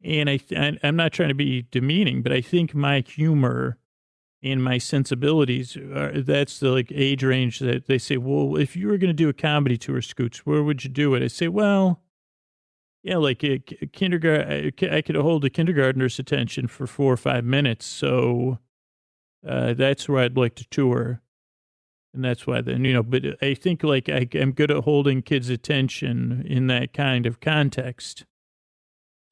And I'm not trying to be demeaning, but I think my humor and my sensibilities, that's the like age range that they say, well, if you were going to do a comedy tour, Scoots, where would you do it? I say, well, yeah, like a kindergarten, I could hold a kindergartner's attention for 4 or 5 minutes. So that's where I'd like to tour. And that's why then, but I think like I'm good at holding kids' attention in that kind of context.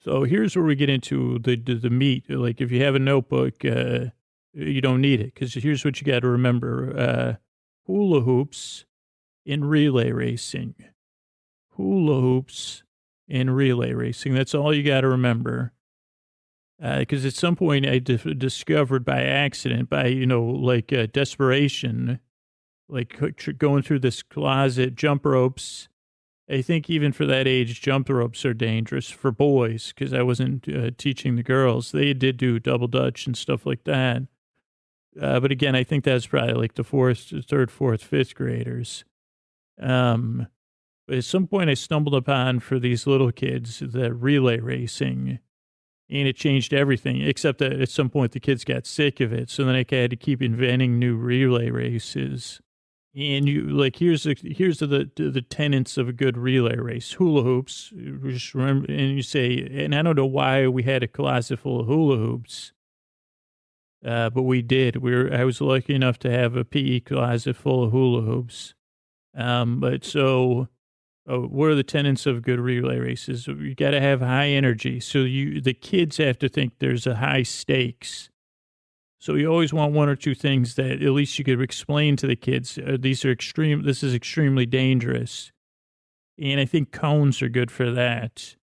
So here's where we get into the meat. Like if you have a notebook, you don't need it because here's what you got to remember. Hula hoops in relay racing. Hula hoops in relay racing. That's all you got to remember. Because at some point I discovered by accident, by, desperation, like going through this closet, jump ropes. I think even for that age, jump ropes are dangerous for boys because I wasn't teaching the girls. They did do double dutch and stuff like that. But again, I think that's probably like the third, fourth, fifth graders. But at some point I stumbled upon for these little kids, the relay racing, and it changed everything, except that at some point the kids got sick of it. So then I had to keep inventing new relay races. And you like, here's the tenets of a good relay race. Hula hoops, just remember, and you say, and I don't know why we had a closet full of hula hoops. But we did. I was lucky enough to have a PE closet full of hula hoops. But so what are the tenets of good relay races? You got to have high energy. So the kids have to think there's a high stakes. So you always want one or two things that at least you could explain to the kids. This is extremely dangerous. And I think cones are good for that.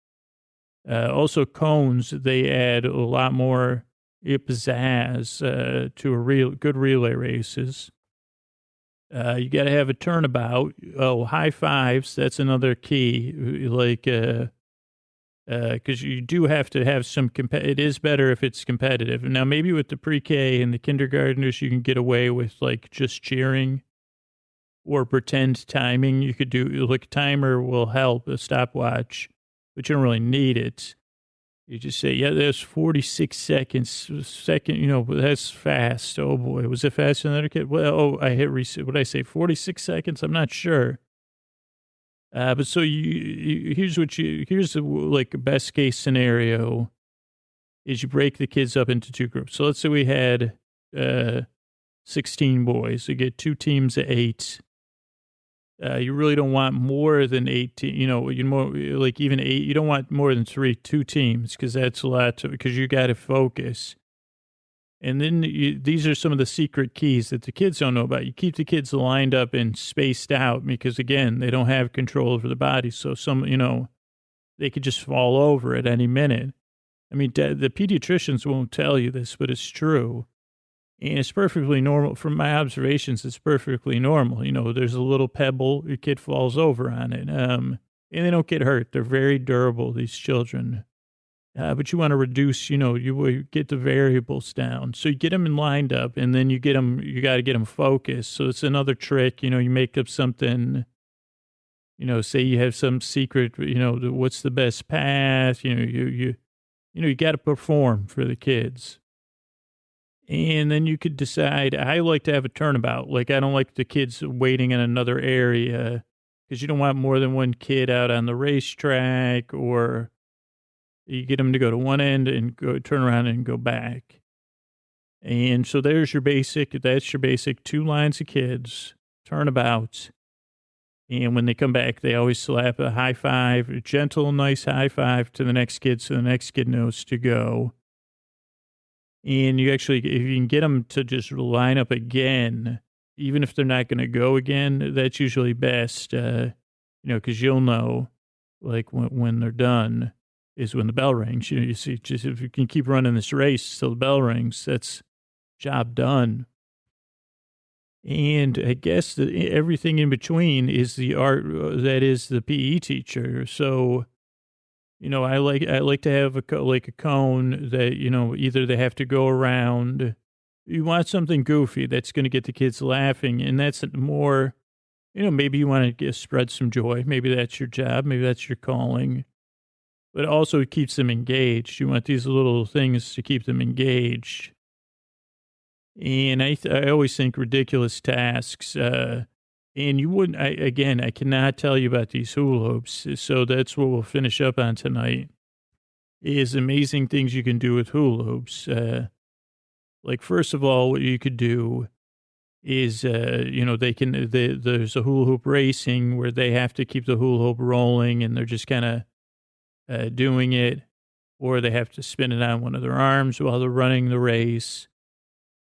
Also cones, they add a lot more pizzazz to good relay races. You got to have a turnabout. Oh, high fives. That's another key. Like, because you do have to have some, it is better if it's competitive. Now, maybe with the pre-K and the kindergartners, you can get away with like just cheering or pretend timing. You could do, like, timer will help, a stopwatch, but you don't really need it. You just say, yeah, there's 46 seconds. That's fast. Oh, boy. Was it faster than the other kid? Well, I hit reset. What did I say, 46 seconds? I'm not sure. But so here's the, like, best case scenario is you break the kids up into two groups. So let's say we had 16 boys. You get two teams of 8. You really don't want more than 18, even 8. You don't want more than 2 teams, because that's a lot, because you got to focus. And then these are some of the secret keys that the kids don't know about. You keep the kids lined up and spaced out because, again, they don't have control over the body. So they could just fall over at any minute. I mean, the pediatricians won't tell you this, but it's true. And it's perfectly normal. From my observations, it's perfectly normal. There's a little pebble, your kid falls over on it. And they don't get hurt. They're very durable, these children. But you want to reduce, you get the variables down. So you get them lined up, and then you got to get them focused. So it's another trick. You make up something, say you have some secret, what's the best path? You got to perform for the kids. And then you could decide, I like to have a turnabout. Like, I don't like the kids waiting in another area, because you don't want more than one kid out on the racetrack, or you get them to go to one end and turn around and go back. And so that's your basic 2 lines of kids, turnabout. And when they come back, they always slap a high five, a gentle, nice high five to the next kid, so the next kid knows to go. And if you can get them to just line up again, even if they're not going to go again, that's usually best, because you'll know, like, when they're done is when the bell rings. You see, just if you can keep running this race till the bell rings, that's job done. And I guess everything in between is the art that is the PE teacher. So, I like to have a cone that, either they have to go around. You want something goofy that's going to get the kids laughing. And that's more, maybe you want to spread some joy. Maybe that's your job. Maybe that's your calling. But also it keeps them engaged. You want these little things to keep them engaged. And I always think ridiculous tasks. And you wouldn't, I cannot tell you about these hula hoops. So that's what we'll finish up on tonight, is amazing things you can do with hula hoops. Like, first of all, what you could do is, there's a hula hoop racing where they have to keep the hula hoop rolling, and they're just kind of doing it, or they have to spin it on one of their arms while they're running the race.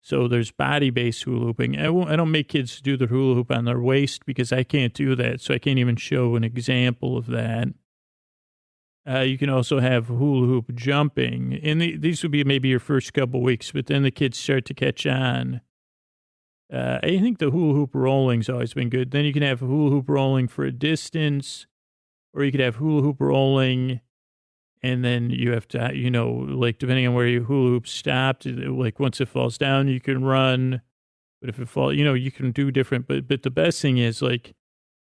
So there's body-based hula hooping. I don't make kids do the hula hoop on their waist, because I can't do that. So I can't even show an example of that. You can also have hula hoop jumping. And these would be maybe your first couple weeks, but then the kids start to catch on. I think the hula hoop rolling's always been good. Then you can have hula hoop rolling for a distance, or you could have hula hoop rolling, and then you have to, depending on where your hula hoop stopped, like once it falls down, you can run. But if it falls, you can do different. But the best thing is, like,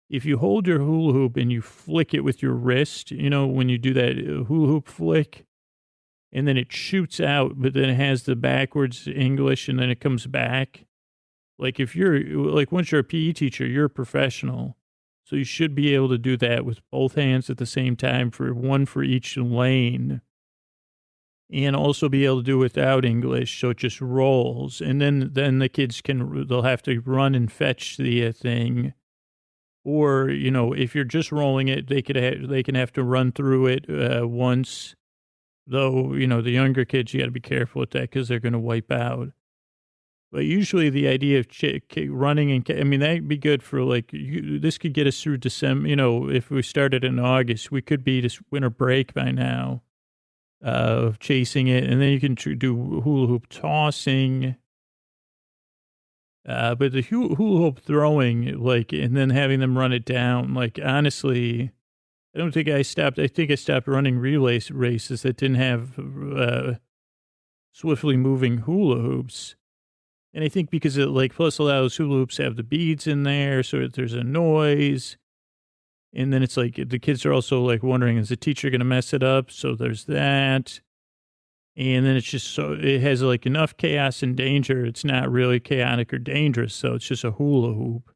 if you hold your hula hoop and you flick it with your wrist, when you do that hula hoop flick, and then it shoots out, but then it has the backwards English, and then it comes back. Like, once you're a PE teacher, you're a professional. So you should be able to do that with both hands at the same time, one for each lane. and also be able to do without English. So it just rolls. And then the kids they'll have to run and fetch the thing. Or, if you're just rolling it, they can have to run through it once. Though, the younger kids, you got to be careful with that because they're going to wipe out. But usually the idea of running that'd be good for this could get us through December. If we started in August, we could be just winter break by now of chasing it. And then you can do hula hoop tossing. But the hula hoop throwing, and then having them run it down, honestly, I think I stopped running relay races that didn't have swiftly moving hula hoops. And I think because plus a lot of those hula hoops have the beads in there, so there's a noise. And then it's the kids are also wondering, is the teacher going to mess it up? So there's that. And then it's just it has enough chaos and danger. It's not really chaotic or dangerous. So it's just a hula hoop.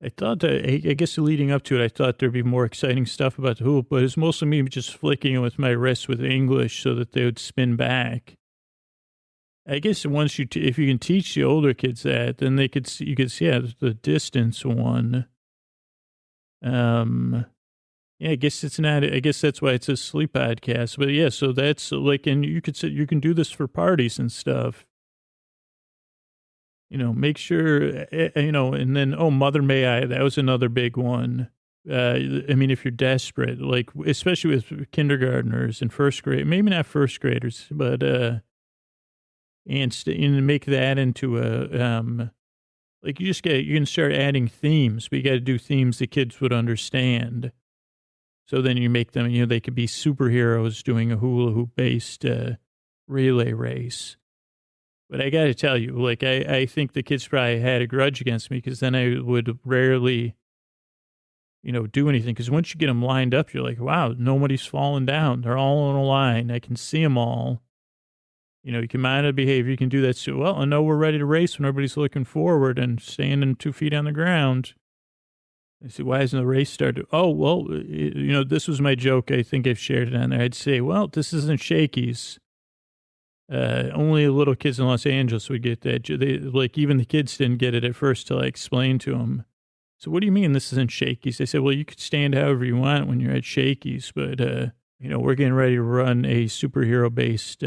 I thought that, I guess leading up to it, I thought there'd be more exciting stuff about the hoop, but it's mostly me just flicking it with my wrist with English so that they would spin back. I guess if you can teach the older kids that, then you could see the distance one. Yeah, I guess it's not. I guess that's why it's a sleep podcast. But yeah, so that's and you can do this for parties and stuff. Make sure and then Mother May I. That was another big one. If you're desperate, especially with kindergartners and first grade, maybe not first graders, but and make that into a you can start adding themes, but you got to do themes the kids would understand. So then you make them, they could be superheroes doing a hula hoop based relay race. But I got to tell you, I think the kids probably had a grudge against me because then I would rarely, do anything. Because once you get them lined up, you're like, wow, nobody's falling down. They're all in a line. I can see them all. You can monitor behavior. You can do that. So, I know we're ready to race when everybody's looking forward and standing 2 feet on the ground. I say, why hasn't the race started? Oh, well, this was my joke. I think I've shared it on there. I'd say, well, this isn't Shakey's. Only little kids in Los Angeles would get that. Even the kids didn't get it at first till I explained to them. So what do you mean this isn't Shakey's? They said, well, you could stand however you want when you're at Shakey's, but, we're getting ready to run a superhero-based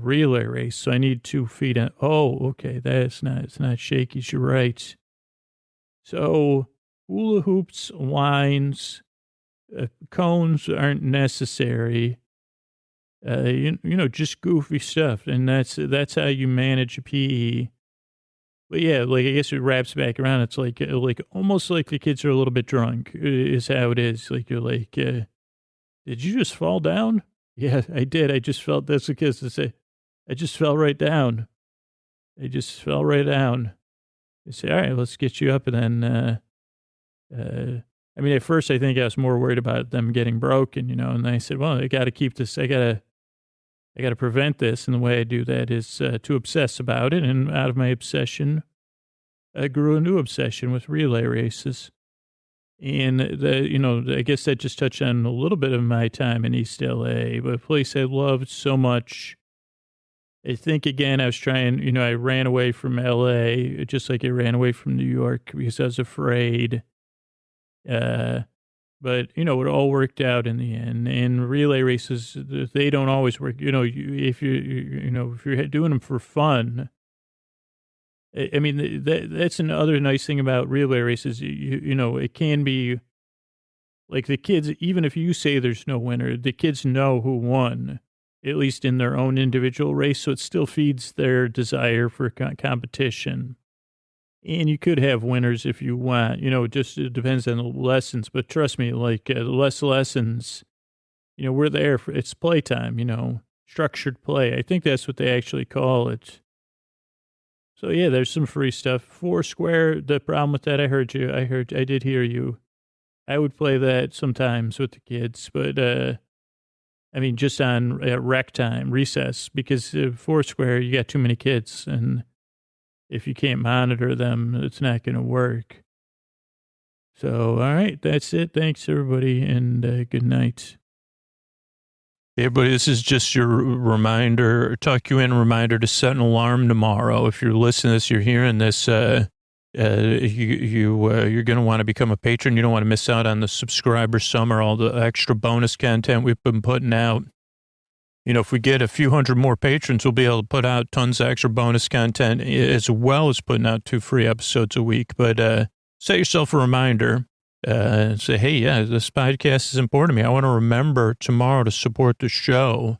relay race, so I need 2 feet on. Oh, okay, it's not Shakey's, you're right. So hula hoops, lines, cones aren't necessary. Just goofy stuff, and that's how you manage a PE. But yeah, I guess it wraps back around. It's almost like the kids are a little bit drunk is how it is. You're did you just fall down? Yeah, I did. I just felt, that's the kids to say, I just fell right down. I just fell right down. They say, all right, let's get you up. And then, at first I think I was more worried about them getting broken, and I said, well, I got to keep this. I got to prevent this. And the way I do that is to obsess about it. And out of my obsession, I grew a new obsession with relay races. And I guess that just touched on a little bit of my time in East LA, but a place I loved so much. I think, again, I was trying, I ran away from LA, just like I ran away from New York because I was afraid. But, it all worked out in the end. And relay races, they don't always work. If you're doing them for fun, that's another nice thing about relay races. It can be the kids, even if you say there's no winner, the kids know who won, at least in their own individual race. So it still feeds their desire for competition. And you could have winners if you want, just it depends on the lessons. But trust me, less lessons, we're there for, it's playtime, structured play. I think that's what they actually call it. So yeah, there's some free stuff. Foursquare, the problem with that, I did hear you. I would play that sometimes with the kids, but, just on rec time, recess, because Foursquare, you got too many kids, and if you can't monitor them, it's not going to work. So, all right, that's it. Thanks, everybody, and good night. Everybody, this is just your reminder, tuck you in reminder to set an alarm tomorrow. If you're listening to this, you're hearing this, you're going to want to become a patron. You don't want to miss out on the subscriber summer, all the extra bonus content we've been putting out. You know, if we get a few hundred more patrons, we'll be able to put out tons of extra bonus content as well as putting out 2 free episodes a week. But set yourself a reminder. Say, hey, yeah, this podcast is important to me. I want to remember tomorrow to support the show.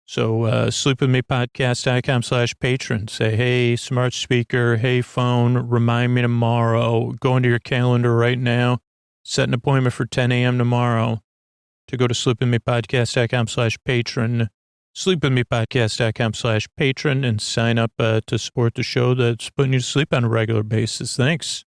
So sleepwithmepodcast.com/patron. Say, hey, smart speaker, hey, phone, remind me tomorrow. Go into your calendar right now. Set an appointment for 10 a.m. tomorrow to go to sleepwithmepodcast.com/patron. Sleepwithmepodcast.com/patron and sign up to support the show that's putting you to sleep on a regular basis. Thanks.